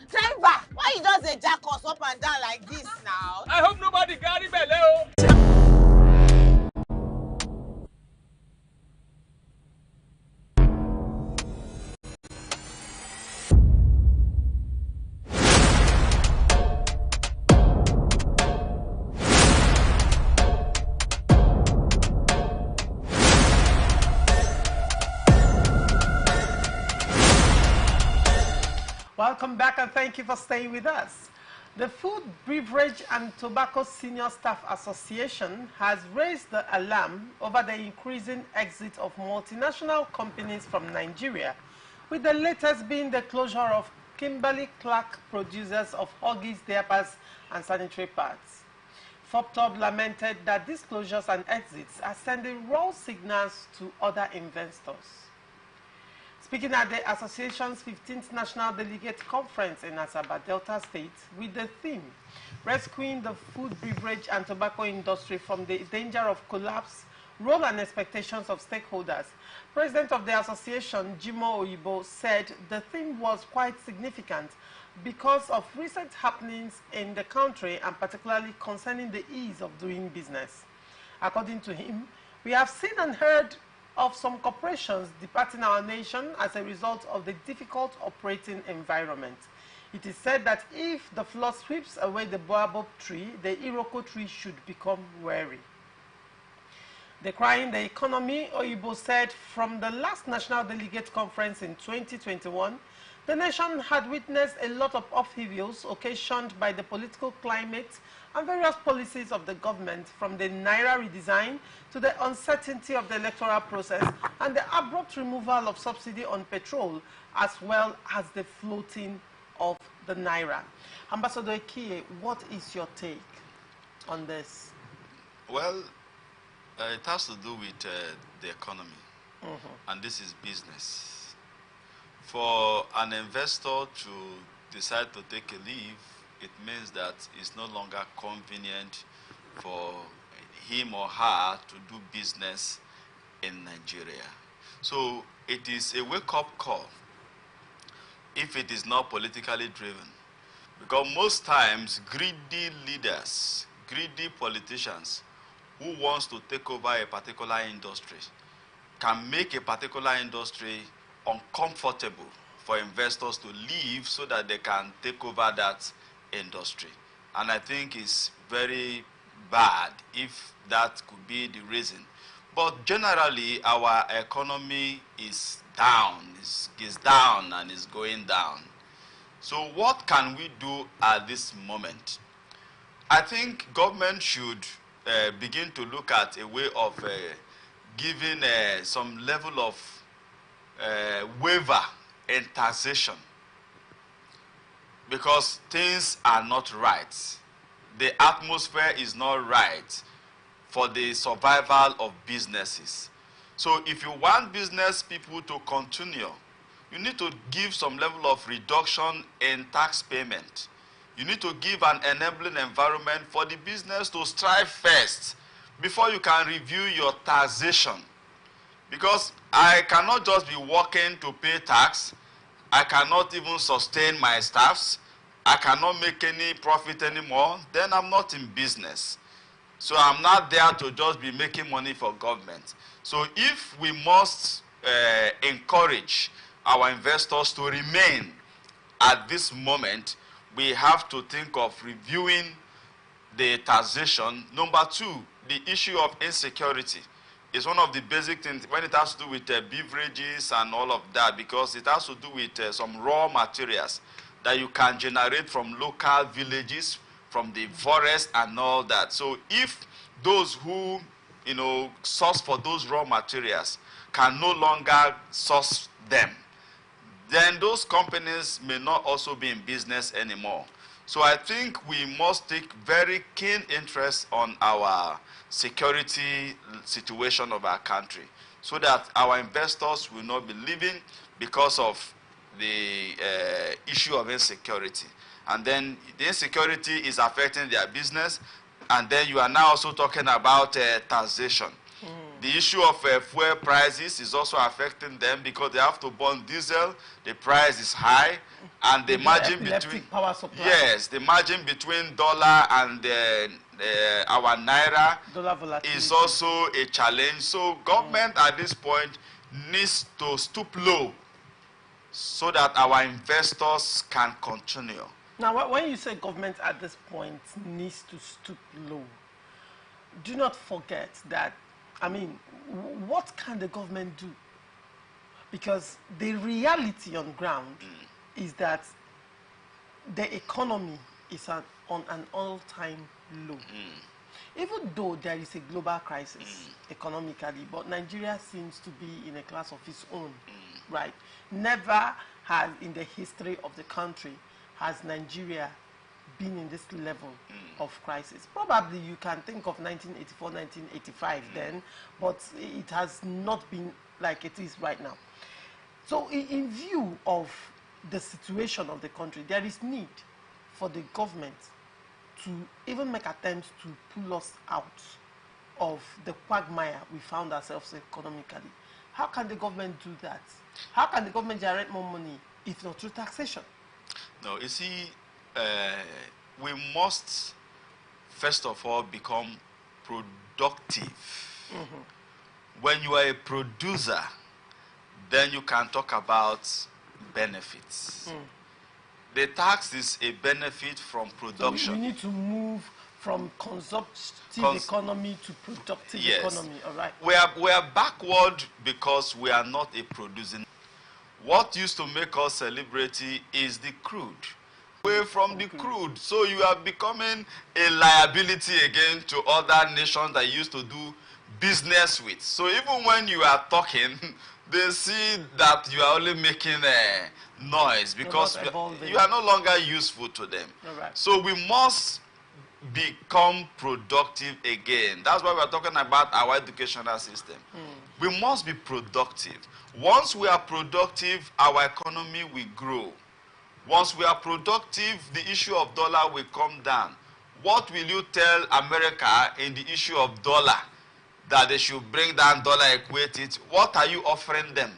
Driver, why you just dey jack us up and down like this now? I hope nobody carry belle. Welcome back and thank you for staying with us. The Food, Beverage and Tobacco Senior Staff Association has raised the alarm over the increasing exit of multinational companies from Nigeria, with the latest being the closure of Kimberly-Clark producers of Huggies diapers and sanitary pads. FOPTOB lamented that these closures and exits are sending raw signals to other investors. Speaking at the association's 15th National Delegate Conference in Asaba, Delta State, with the theme, Rescuing the Food, Beverage and Tobacco Industry from the Danger of Collapse, Role and Expectations of Stakeholders, President of the association, Jimo Oyibo, said the theme was quite significant because of recent happenings in the country and particularly concerning the ease of doing business. According to him, we have seen and heard of some corporations departing our nation as a result of the difficult operating environment. It is said that if the flood sweeps away the baobab tree, the iroko tree should become wary. Decrying the economy, Oyibo said from the last National Delegate Conference in 2021, the nation had witnessed a lot of upheavals occasioned by the political climate and various policies of the government, from the Naira redesign to the uncertainty of the electoral process and the abrupt removal of subsidy on petrol, as well as the floating of the Naira. Ambassador Ekie, what is your take on this? Well, it has to do with the economy, and this is business. For an investor to decide to take a leave, it means that it's no longer convenient for him or her to do business in Nigeria. So it is a wake-up call if it is not politically driven. Because most times, greedy leaders, greedy politicians who wants to take over a particular industry can make a particular industry uncomfortable for investors to leave so that they can take over that industry. And I think it's very bad if that could be the reason. But generally, our economy is down, is down and is going down. So what can we do at this moment? I think government should begin to look at a way of giving some level of waiver in taxation, because things are not right. The atmosphere is not right for the survival of businesses. So if you want business people to continue, you need to give some level of reduction in tax payment. You need to give an enabling environment for the business to strive first before you can review your taxation. Because I cannot just be working to pay tax. I cannot even sustain my staffs. I cannot make any profit anymore. Then I'm not in business. So I'm not there to just be making money for government. So if we must encourage our investors to remain at this moment, we have to think of reviewing the taxation. Number two, the issue of insecurity is one of the basic things when it has to do with beverages and all of that, because it has to do with some raw materials that you can generate from local villages, from the forest and all that. So if those who, source for those raw materials can no longer source them, then those companies may not also be in business anymore. So I think we must take very keen interest on our security situation of our country, so that our investors will not be leaving because of the issue of insecurity. And then the insecurity is affecting their business, and then you are now also talking about taxation. The issue of fuel prices is also affecting them because they have to burn diesel. The price is high, and the margin between the margin between dollar and our naira is also a challenge. So government at this point needs to stoop low so that our investors can continue. Now, when you say government at this point needs to stoop low, do not forget that, what can the government do? Because the reality on ground is that the economy is on an all-time low. Even though there is a global crisis economically, but Nigeria seems to be in a class of its own, right? Never has in the history of the country has Nigeria been in this level of crisis. Probably you can think of 1984, 1985 then, but it has not been like it is right now. So in view of the situation of the country, there is need for the government to even make attempts to pull us out of the quagmire we found ourselves economically. How can the government do that? How can the government generate more money if not through taxation? No, you see, we must first of all become productive. When you are a producer, then you can talk about benefits. The tax is a benefit from production. So we need to move from consumptive economy to productive economy, all right? We are backward because we are not a producing. What used to make us celebrity is the crude. Away from the crude, so you are becoming a liability again to other nations that you used to do business with. So even when you are talking, they see that you are only making a noise because you are no longer useful to them. Right. So we must become productive again. That's why we are talking about our educational system. We must be productive. Once we are productive, our economy will grow. Once we are productive, the issue of dollar will come down. What will you tell America in the issue of dollar? That they should bring down dollar, equate it. What are you offering them?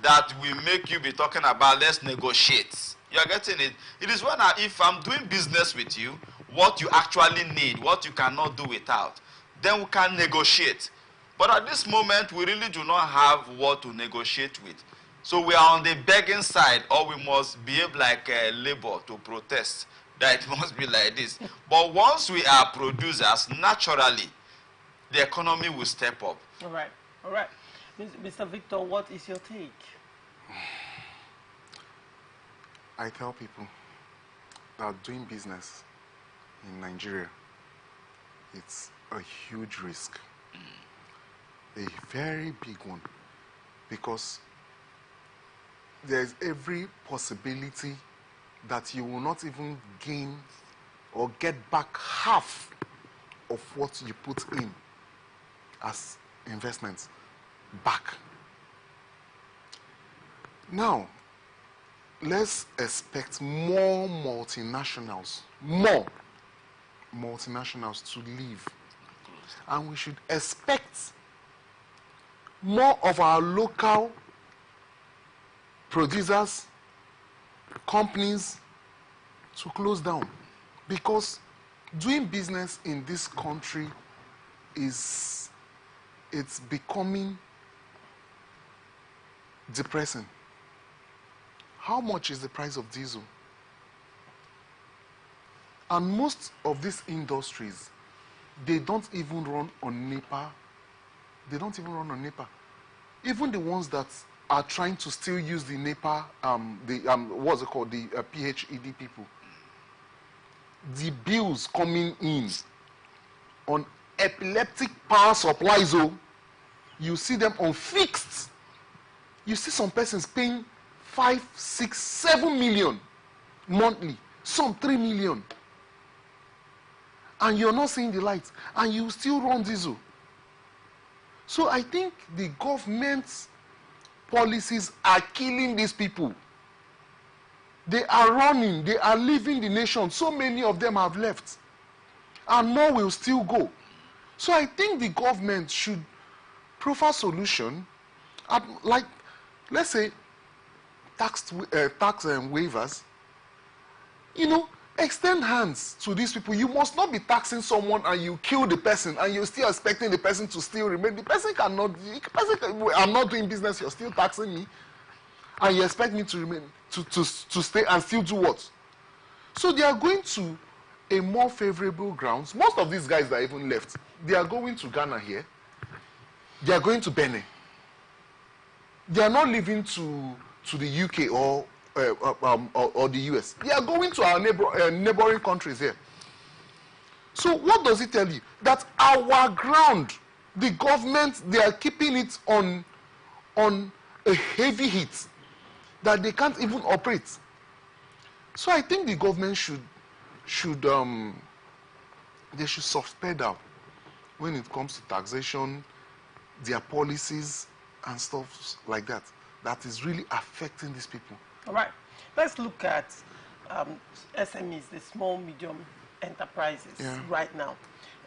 that will make you be talking about let's negotiate. You're getting it? It is when if I'm doing business with you, what you actually need, what you cannot do without, then we can negotiate. But at this moment, we really do not have what to negotiate with. So we are on the begging side, or we must behave like labor to protest that it must be like this. But once we are producers, naturally, the economy will step up. All right, all right. Mr. Victor, what is your take? I tell people that doing business in Nigeria, it's a huge risk. A very big one. Because there's every possibility that you will not even gain or get back half of what you put in as investments back. Now, let's expect more multinationals to leave. And we should expect more of our local producers, companies to close down. Because doing business in this country it's becoming depressing. How much is the price of diesel? And most of these industries, they don't even run on NEPA. They don't even run on NEPA. Even the ones that are trying to still use the NEPA, what's it called, the PHED people, the bills coming in on epileptic power supplies, you see them on fixed. You see some persons paying 5, 6, 7 million monthly, some 3 million. And you're not seeing the lights, and you still run diesel. So I think the government's policies are killing these people. They are running, they are leaving the nation. So many of them have left, and more will still go. So I think the government should prefer solution at, like, let's say, tax waivers. You know, extend hands to these people. You must not be taxing someone and you kill the person and you're still expecting the person to still remain. The person cannot, I'm not doing business, you're still taxing me, and you expect me to remain, to stay and still do what? So they are going to a more favorable grounds. Most of these guys that even left, they are going to Ghana here. They are going to Benin. They are not leaving to the UK or the US. They are going to our neighboring countries here. So what does it tell you? That our ground, the government, they are keeping it on a heavy hit that they can't even operate. So I think the government should soft pedal when it comes to taxation, their policies and stuff like that. That is really affecting these people. All right. Let's look at SMEs, the small, medium enterprises, right now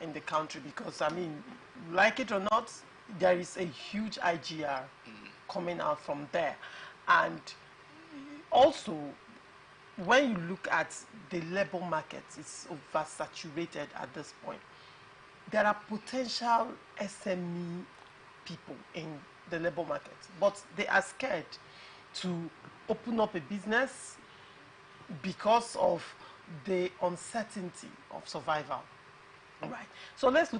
in the country. Because, I mean, like it or not, there is a huge IGR coming out from there. And also, when you look at the labor market, it's oversaturated at this point. There are potential SME people in the labor market, but they are scared to open up a business because of the uncertainty of survival. All right. So let's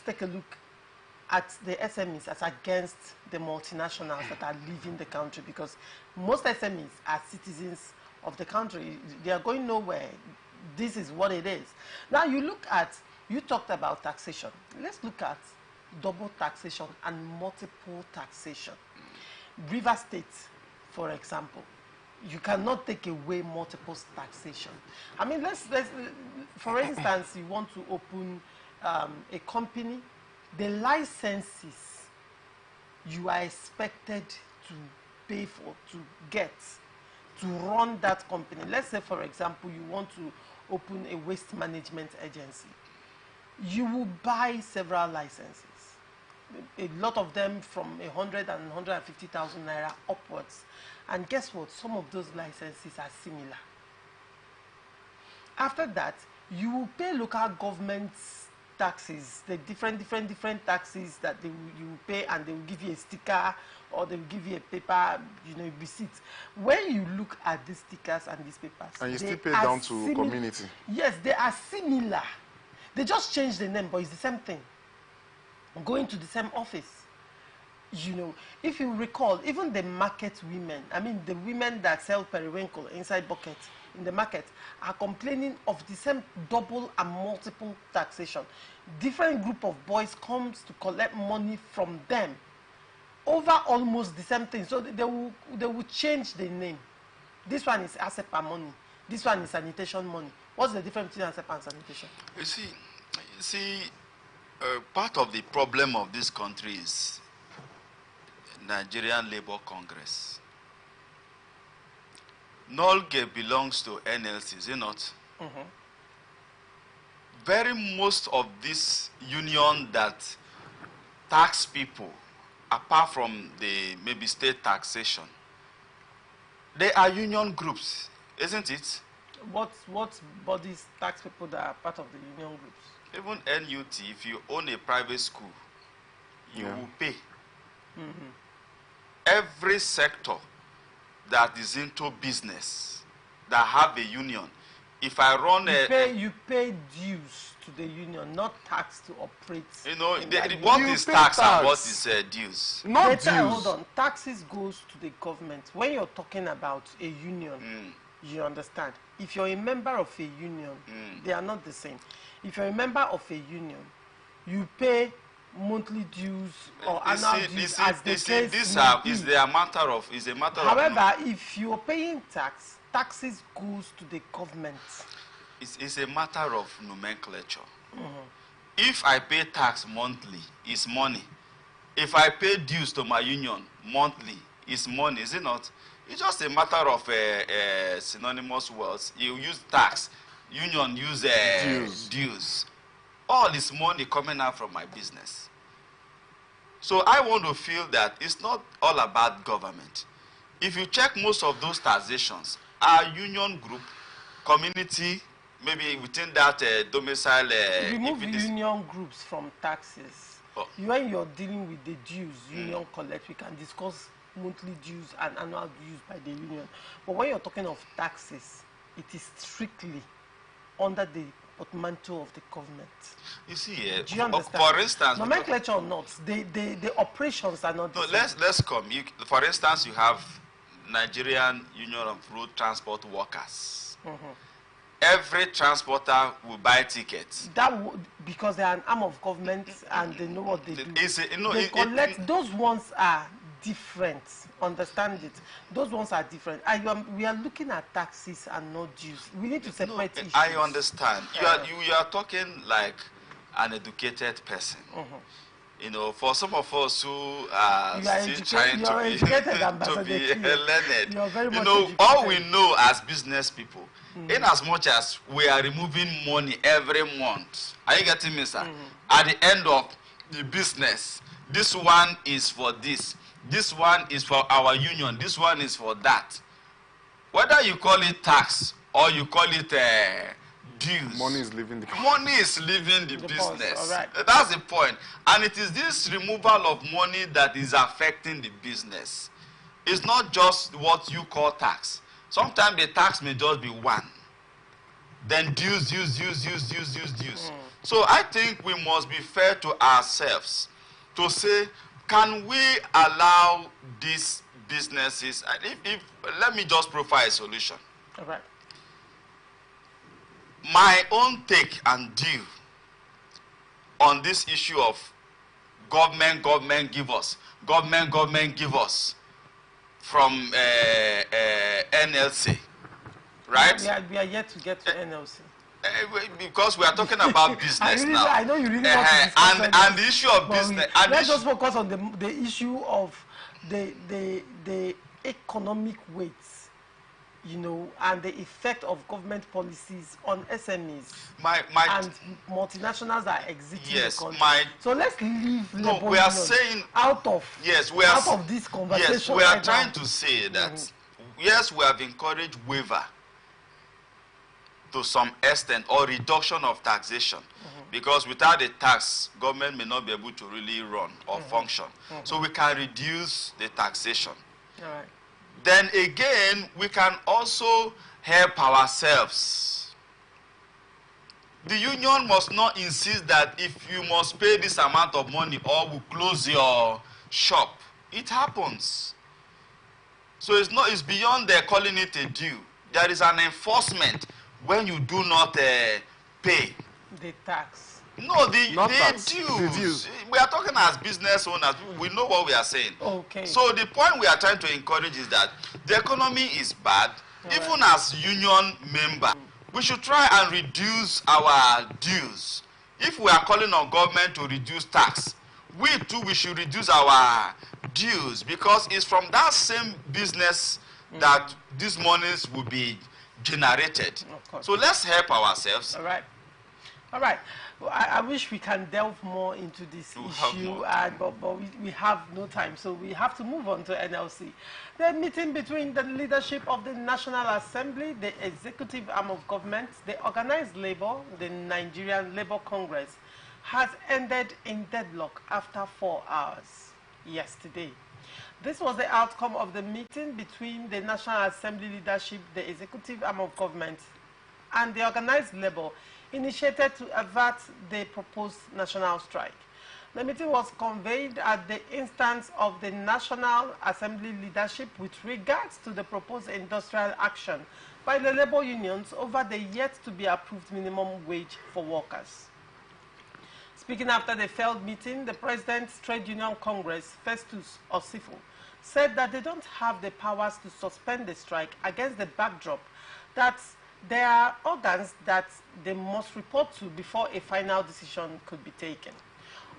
take a look at the SMEs as against the multinationals that are leaving the country, because most SMEs are citizens of the country. They are going nowhere. This is what it is. Now you talked about taxation. Let's look at double taxation and multiple taxation. River State, for example, you cannot take away multiple taxation. I mean, for instance, you want to open a company, the licenses you are expected to pay for, to get, to run that company. Let's say, for example, you want to open a waste management agency. You will buy several licenses. a lot of them from 100 and 150,000 naira upwards. And guess what? Some of those licenses are similar. After that, you will pay local governments taxes, the different taxes that you will pay, and they will give you a sticker or they will give you a paper, receipt. When you look at these stickers and these papers, and you still pay down to community. Yes, they are similar. They just change the name, but it's the same thing. Going to the same office. If you recall, even the market women, I mean the women that sell periwinkle inside buckets in the market, are complaining of the same double and multiple taxation. Different group of boys comes to collect money from them over almost the same thing. So they will change the name. This one is ASEPA money. This one is sanitation money. What's the difference between ASEPA and sanitation? You see, part of the problem of this country is Nigerian Labour Congress. Nolge belongs to NLC, is it not? Very most of this union that tax people, apart from the maybe state taxation, they are union groups, isn't it? What bodies tax people that are part of the union groups? Even NUT, if you own a private school, you will pay. Every sector that is into business, that have a union, if I run you pay dues to the union, not tax to operate. What is tax and what is dues? Not dues. Hold on. Taxes goes to the government. When you're talking about a union, you understand. If you're a member of a union, they are not the same. If you're a member of a union, you pay monthly dues or annual dues as the case may be. Is a matter of However, if you're paying taxes goes to the government. It's a matter of nomenclature. If I pay tax monthly, it's money. If I pay dues to my union monthly, it's money, is it not? It's just a matter of synonymous words. You use tax, union use dues. All this money coming out from my business. So I want to feel that it's not all about government. If you check most of those taxations, our union group, community, maybe within that domicile. Remove union groups from taxes. When you're dealing with the dues, union collect, we can discuss monthly dues and annual dues by the union. But when you're talking of taxes, it is strictly under the portmanteau of the government. You see, do you understand? For instance, nomenclature or not, the operations are not. No, let's come. For instance, you have Nigerian Union of Road Transport Workers. Every transporter will buy tickets. Because they are an arm of government and they know what they do. They collect. Those ones are different. Understand it. Those ones are different. We are looking at taxes and not dues. We need to separate issues. I understand. You are talking like an educated person. For some of us who are still trying to be learned, all we know as business people, in as much as we are removing money every month, are you getting me, sir? At the end of the business, this one is for this. This one is for our union. This one is for that. Whether you call it tax or you call it dues, money is leaving the business. Right. That's the point. And it is this removal of money that is affecting the business. It's not just what you call tax. Sometimes the tax may just be one. Then dues. So I think we must be fair to ourselves to say, can we allow these businesses, let me just provide a solution. All right. My own take and view on this issue of government give us from NLC, right? We are yet to get to NLC. Because we are talking about business now. I know you really want to discuss and the issue of business. Let's just focus on the issue of the economic weights you know, and the effect of government policies on SMEs and multinationals are exiting the country. So let's leave labor we are saying out of this conversation. Yes, we are trying to say that yes, we have encouraged waiver to some extent or reduction of taxation, because without a tax, government may not be able to really run or function. So we can reduce the taxation. All right. Then again, we can also help ourselves. The union must not insist that if you must pay this amount of money or we'll close your shop. It happens. So it's beyond their calling it a due. There is an enforcement when you do not pay. The tax. No, the dues. We are talking as business owners. We know what we are saying. Okay. So the point we are trying to encourage is that the economy is bad. Even as union member, we should try and reduce our dues. If we are calling on government to reduce tax, we too, we should reduce our dues, because it's from that same business that these monies will be generated. So let's help ourselves. All right. All right. Well, I wish we can delve more into this issue, but we have no time, so we have to move on to NLC. The meeting between the leadership of the National Assembly, the executive arm of government, the organized labor, the Nigerian Labour Congress, has ended in deadlock after 4 hours yesterday. This was the outcome of the meeting between the National Assembly leadership, the executive arm of government, and the organized labor, initiated to avert the proposed national strike. The meeting was convened at the instance of the National Assembly leadership with regards to the proposed industrial action by the labor unions over the yet-to-be-approved minimum wage for workers. Speaking after the failed meeting, the President's Trade Union Congress, Festus Osifo, said that they don't have the powers to suspend the strike against the backdrop that there are organs that they must report to before a final decision could be taken.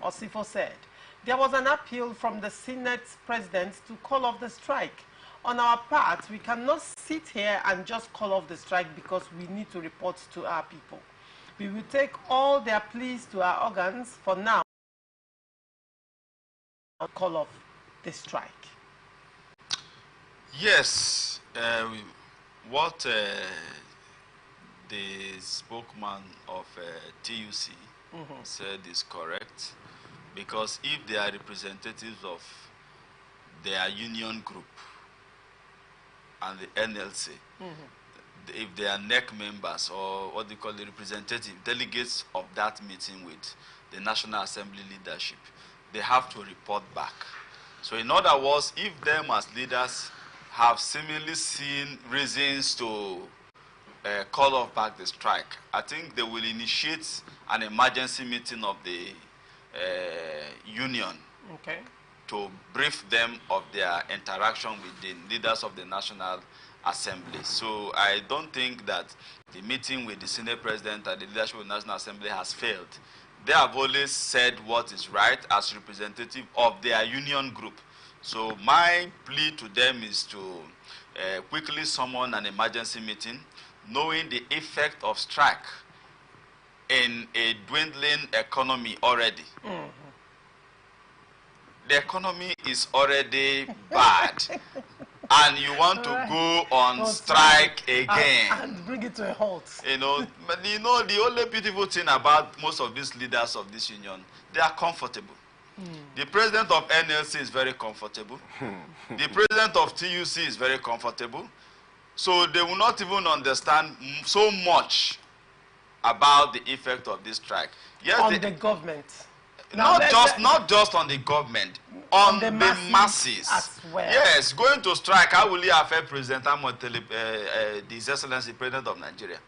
Osifo said, there was an appeal from the Senate President to call off the strike. On our part, we cannot sit here and just call off the strike because we need to report to our people. We will take all their pleas to our organs for now and call off the strike. Yes, what the spokesman of TUC said is correct, because if they are representatives of their union group and the NLC, if they are NEC members or what they call the representative delegates of that meeting with the National Assembly leadership, they have to report back. So in other words, if them as leaders have seemingly seen reasons to call off back the strike, I think they will initiate an emergency meeting of the union to brief them of their interaction with the leaders of the National Assembly. So I don't think that the meeting with the Senate President and the leadership of the National Assembly has failed. They have always said what is right as representative of their union group. So my plea to them is to quickly summon an emergency meeting, knowing the effect of strike in a dwindling economy already. The economy is already bad, and you want to go on strike again. And bring it to a halt. You know, but you know, the only beautiful thing about most of these leaders of this union, they are comfortable. The president of NLC is very comfortable. The president of TUC is very comfortable. So they will not even understand so much about the effect of this strike. Yes, on the government. Not just on the government, on the masses as well. Yes, going to strike, how will it affect President Amotele, His Excellency, President of Nigeria?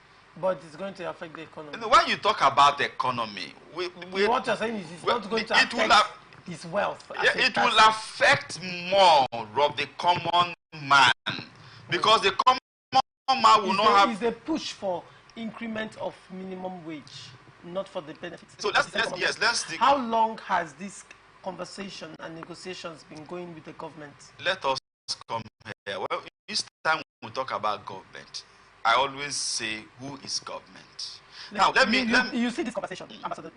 But it's going to affect the economy. When you talk about the economy, what you're saying is it's not going to affect his wealth. Yeah, it will affect more of the common man, because the common man will not have. Is a push for increment of minimum wage, not for the benefits. So let's how long has this conversation and negotiations been going with the government? Let us come here. Well, you time we talk about government, I always say, who is government? Now, let me... You see this conversation, Ambassador,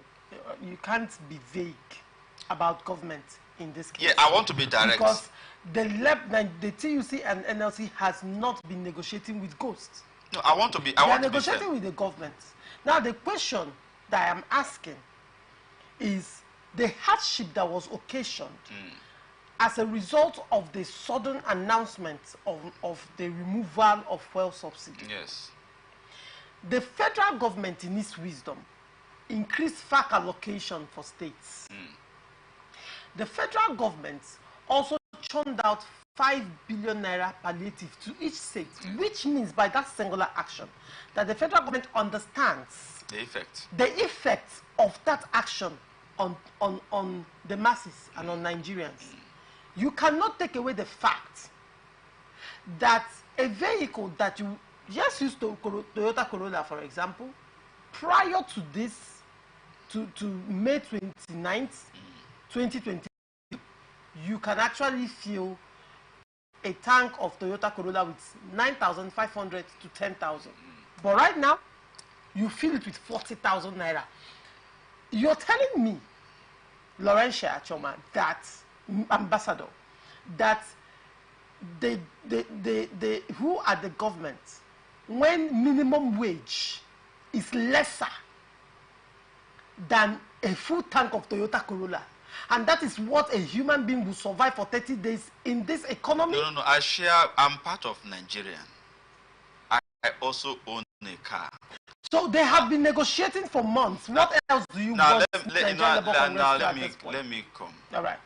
you can't be vague about government in this case. Yeah, I want to be direct. Because the TUC and NLC has not been negotiating with ghosts. No, I want to be... They are negotiating with the government. Now, the question that I am asking is the hardship that was occasioned as a result of the sudden announcement of the removal of fuel subsidy. Yes. The federal government, in its wisdom, increased FAC allocation for states. The federal government also churned out 5 billion naira palliative to each state, which means by that singular action that the federal government understands the effect of that action on the masses and on Nigerians. You cannot take away the fact that a vehicle that you just used to Toyota Corolla, for example, prior to this, to May 29th, 2020, you can actually fill a tank of Toyota Corolla with 9,500 to 10,000. But right now, you fill it with 40,000 naira. You're telling me, Laurentia Achoma, that Ambassador, that who are the government when minimum wage is lesser than a full tank of Toyota Corolla, and that is what a human being will survive for 30 days in this economy? No, I'm part of Nigerian. I also own a car. So they have been negotiating for months. What else do you want? Let me come. All right.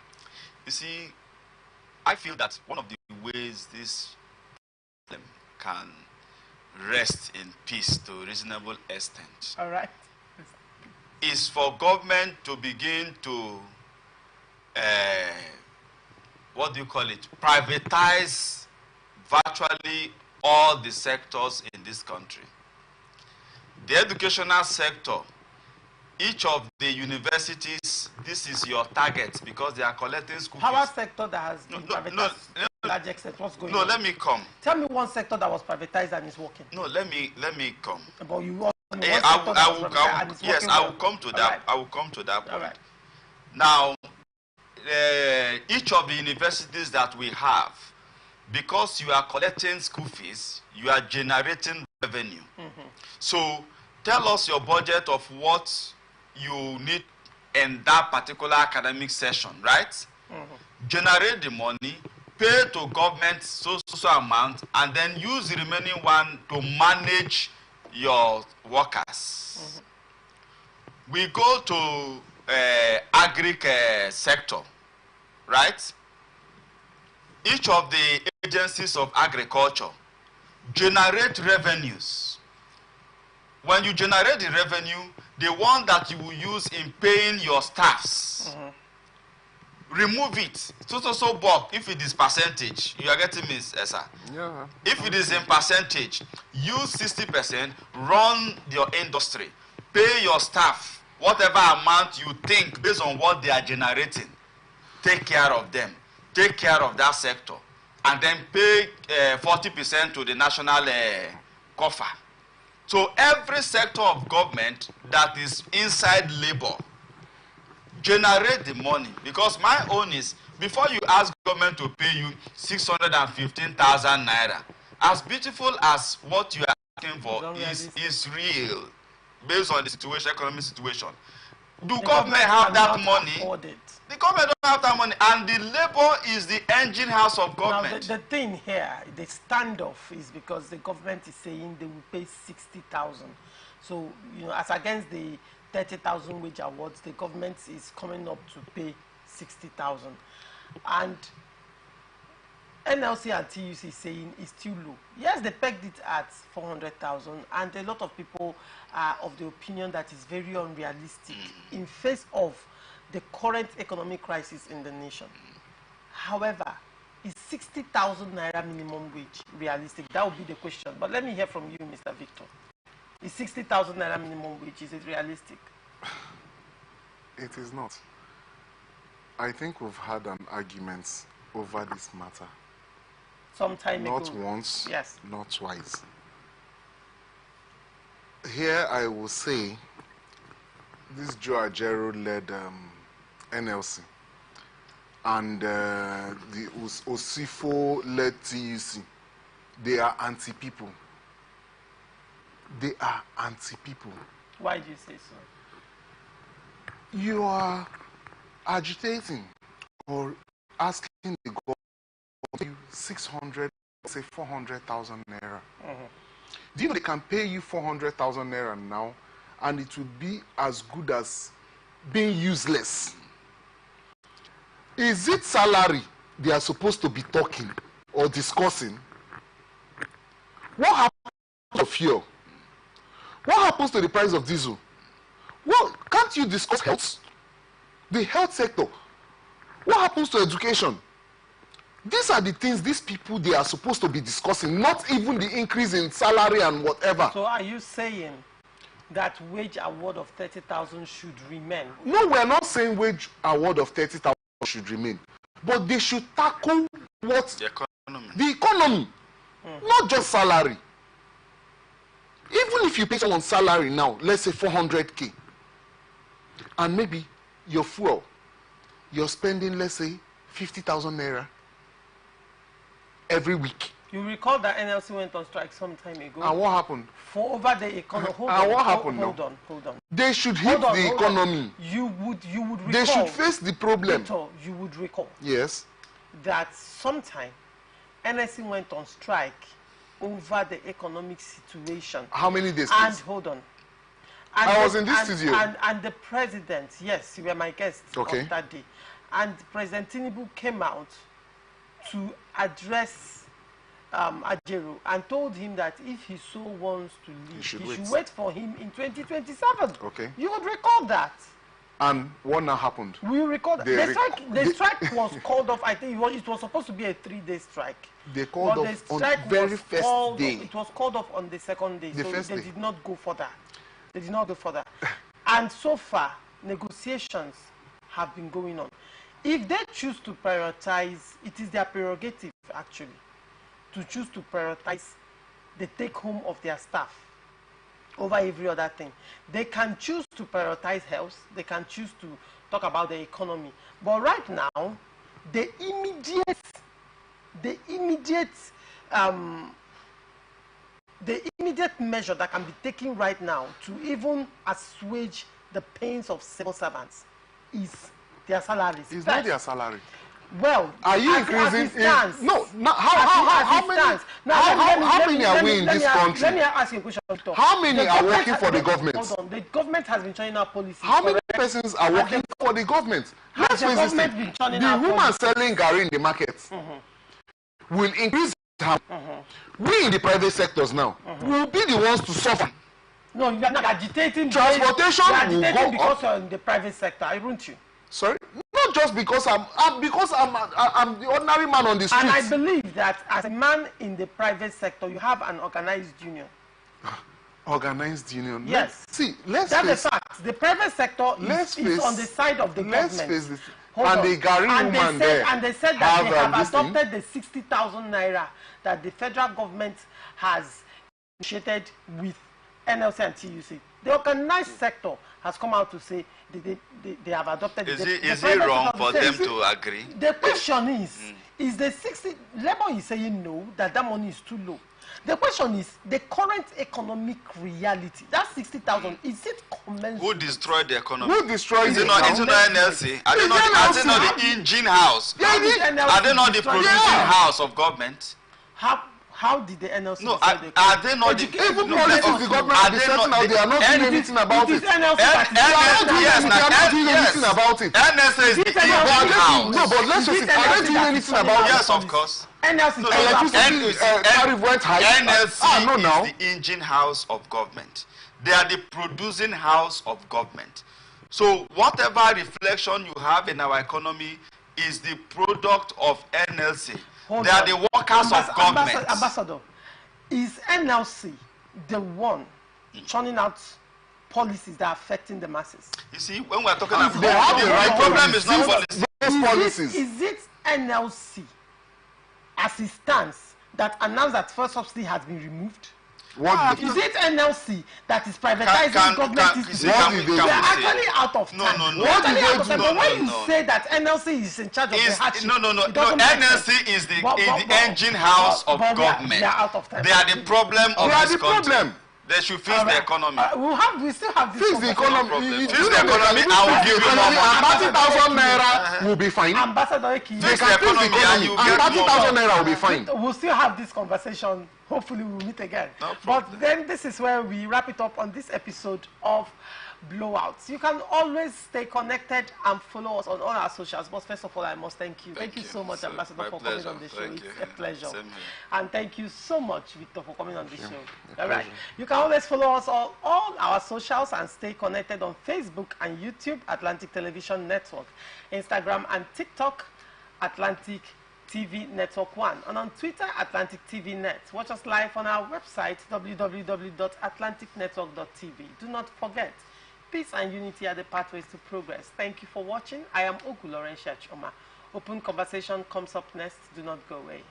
You see, I feel that one of the ways this problem can rest in peace to a reasonable extent, all right, is for government to begin to what do you call it? Privatize virtually all the sectors in this country. The educational sector, each of the universities, this is your target because they are collecting school fees. Power sector that has been privatized to large extent. What's going on? No, let me come. Tell me one sector that was privatized and is working. No, let me come. But you want I will come to that. Right. I will come to that point. Right. Now, each of the universities that we have, because you are collecting school fees, you are generating revenue. So tell us your budget of what you need in that particular academic session, right? Generate the money, pay to government so amount, and then use the remaining one to manage your workers. We go to agri sector, right? Each of the agencies of agriculture generate revenues. When you generate the revenue, the one that you will use in paying your staffs, remove it. So bulk, if it is percentage, you are getting me, sir? Yeah. If it is in percentage, use 60%, run your industry, pay your staff, whatever amount you think based on what they are generating, take care of them, take care of that sector, and then pay 40% to the national coffer. So every sector of government that is inside labor, generate the money. Because my own is, before you ask government to pay you 615,000 naira, as beautiful as what you are asking for is real, based on the situation, economic situation. Do government have that money? The government don't have that money, and the labor is the engine house of government. Now, the thing here, the standoff is because the government is saying they will pay 60,000. So, you know, as against the 30,000 wage awards, the government is coming up to pay 60,000. And NLC and TUC is saying it's too low. Yes, they pegged it at 400,000, and a lot of people are of the opinion that is very unrealistic in face of the current economic crisis in the nation. However, is 60,000 naira minimum wage realistic? That would be the question. But let me hear from you, Mr. Victor. Is 60,000 naira minimum wage, is it realistic? It is not. I think we've had an argument over this matter some time ago. Not once, yes, not twice. Here I will say this Joe Ajero led NLC and the Osifo led TUC. They are anti-people. They are anti-people. Why do you say so? You are agitating or asking the government to you 600, say 400,000 naira. Do you know they can pay you 400,000 naira now, and it would be as good as being useless? Is it salary they are supposed to be talking or discussing? What happens to fuel? What happens to the price of diesel? Well, can't you discuss health? The health sector. What happens to education? These are the things these people they are supposed to be discussing, not even the increase in salary and whatever. So are you saying that wage award of 30,000 should remain? No, we're not saying wage award of 30,000 should remain. But they should tackle what? The economy. The economy. Not just salary. Even if you pay someone salary now, let's say 400K, and maybe your fuel, you're spending, let's say, 50,000 naira every week. You recall that NLC went on strike some time ago. And what happened? For over the economy. Hold on. They should hit the economy. You would recall. They should face the problem. Victor, you would recall. Yes. That sometime NLC went on strike over the economic situation. How many days? And please? hold on. I was in this studio. And the president, yes, you were my guest of that day. And President Tinubu came out to address Ajero and told him that if he so wants to leave, he should wait for him in 2027. Okay. You would recall that. And what now happened? We recall that. The strike was called off. I think it was supposed to be a 3-day strike. They called off on the very first day. It was called off on the second day. The first day. Did not go further. They did not go further. And so far, negotiations have been going on. If they choose to prioritize, it is their prerogative, actually, to choose to prioritize the take-home of their staff over every other thing. They can choose to prioritize health. They can choose to talk about the economy. But right now, the immediate measure that can be taken right now to even assuage the pains of civil servants is their salaries. It's not their salary. Well, are you increasing? No. How many are we in this country? Let me ask you a question. How many are working for the government? Hold on. The government has been churning out policies. How many persons are working for the government? Let's face it. The woman selling gari in the market will increase. We in the private sectors now will be the ones to suffer. No, you are not agitating. Transportation you are agitating will go because up. you're in the private sector, aren't you? Sorry, not just because I'm the ordinary man on the street. And I believe that as a man in the private sector, you have an organized union. Organized union? Yes. That's a fact. The private sector is on the side of the government. Let's face this. And the Gari woman and they said that they have adopted the 60,000 naira that the federal government has initiated with NLC and TUC. The organized sector has come out to say they have adopted it. Is it wrong for them to agree? The question is the 60, Labour is saying no, that money is too low. The question is, the current economic reality, that 60,000, is it commensurate? Who destroyed the economy? Who destroyed the economy? Is it not NLC? Are they not the engine house? Are they not the producing house of government? How did the NLC are they not even policies the government are setting out, they are not doing anything about it. They are not doing anything about it. NLC is the engine house. No, but let's just say, are they doing anything about it? Yes, of course. NLC tariff went high. NLC is the engine house of government. They are the producing house of government. So whatever reflection you have in our economy is the product of NLC. They are the workers of government. Ambassador, is NLC the one churning out policies that are affecting the masses? You see, when we are talking about the right problem is not policies. Is it NLC as it stands, that announced that fuel subsidy has been removed? What Is it NLC that is privatizing government? They are actually out of time. No. What did they do? But when you say that NLC is in charge of the hardship, no. NLC is the engine house of government. They are out of time. They are the problem of this country. They should fix the economy. We still have this. Fix the economy. Fix the economy. I will give you more money. 30,000 naira will be fine. Ambassador Eki, fix the economy and you get 30,000 naira will be fine. We'll still have this conversation. Hopefully we'll meet again. But then this is where we wrap it up on this episode of Blowouts. You can always stay connected and follow us on all our socials. But first of all, I must thank you. Thank you so much, Ambassador, for coming on the show. It's a pleasure. And thank you so much, Victor, for coming on the show. All right. You can always follow us on all our socials and stay connected on Facebook and YouTube, Atlantic Television Network, Instagram and TikTok, Atlantic TV Network 1, and on Twitter, Atlantic TV Net. Watch us live on our website, www.atlanticnetwork.tv. Do not forget, peace and unity are the pathways to progress. Thank you for watching. I am Ogu Laurentia Choma. Open Conversation comes up next. Do not go away.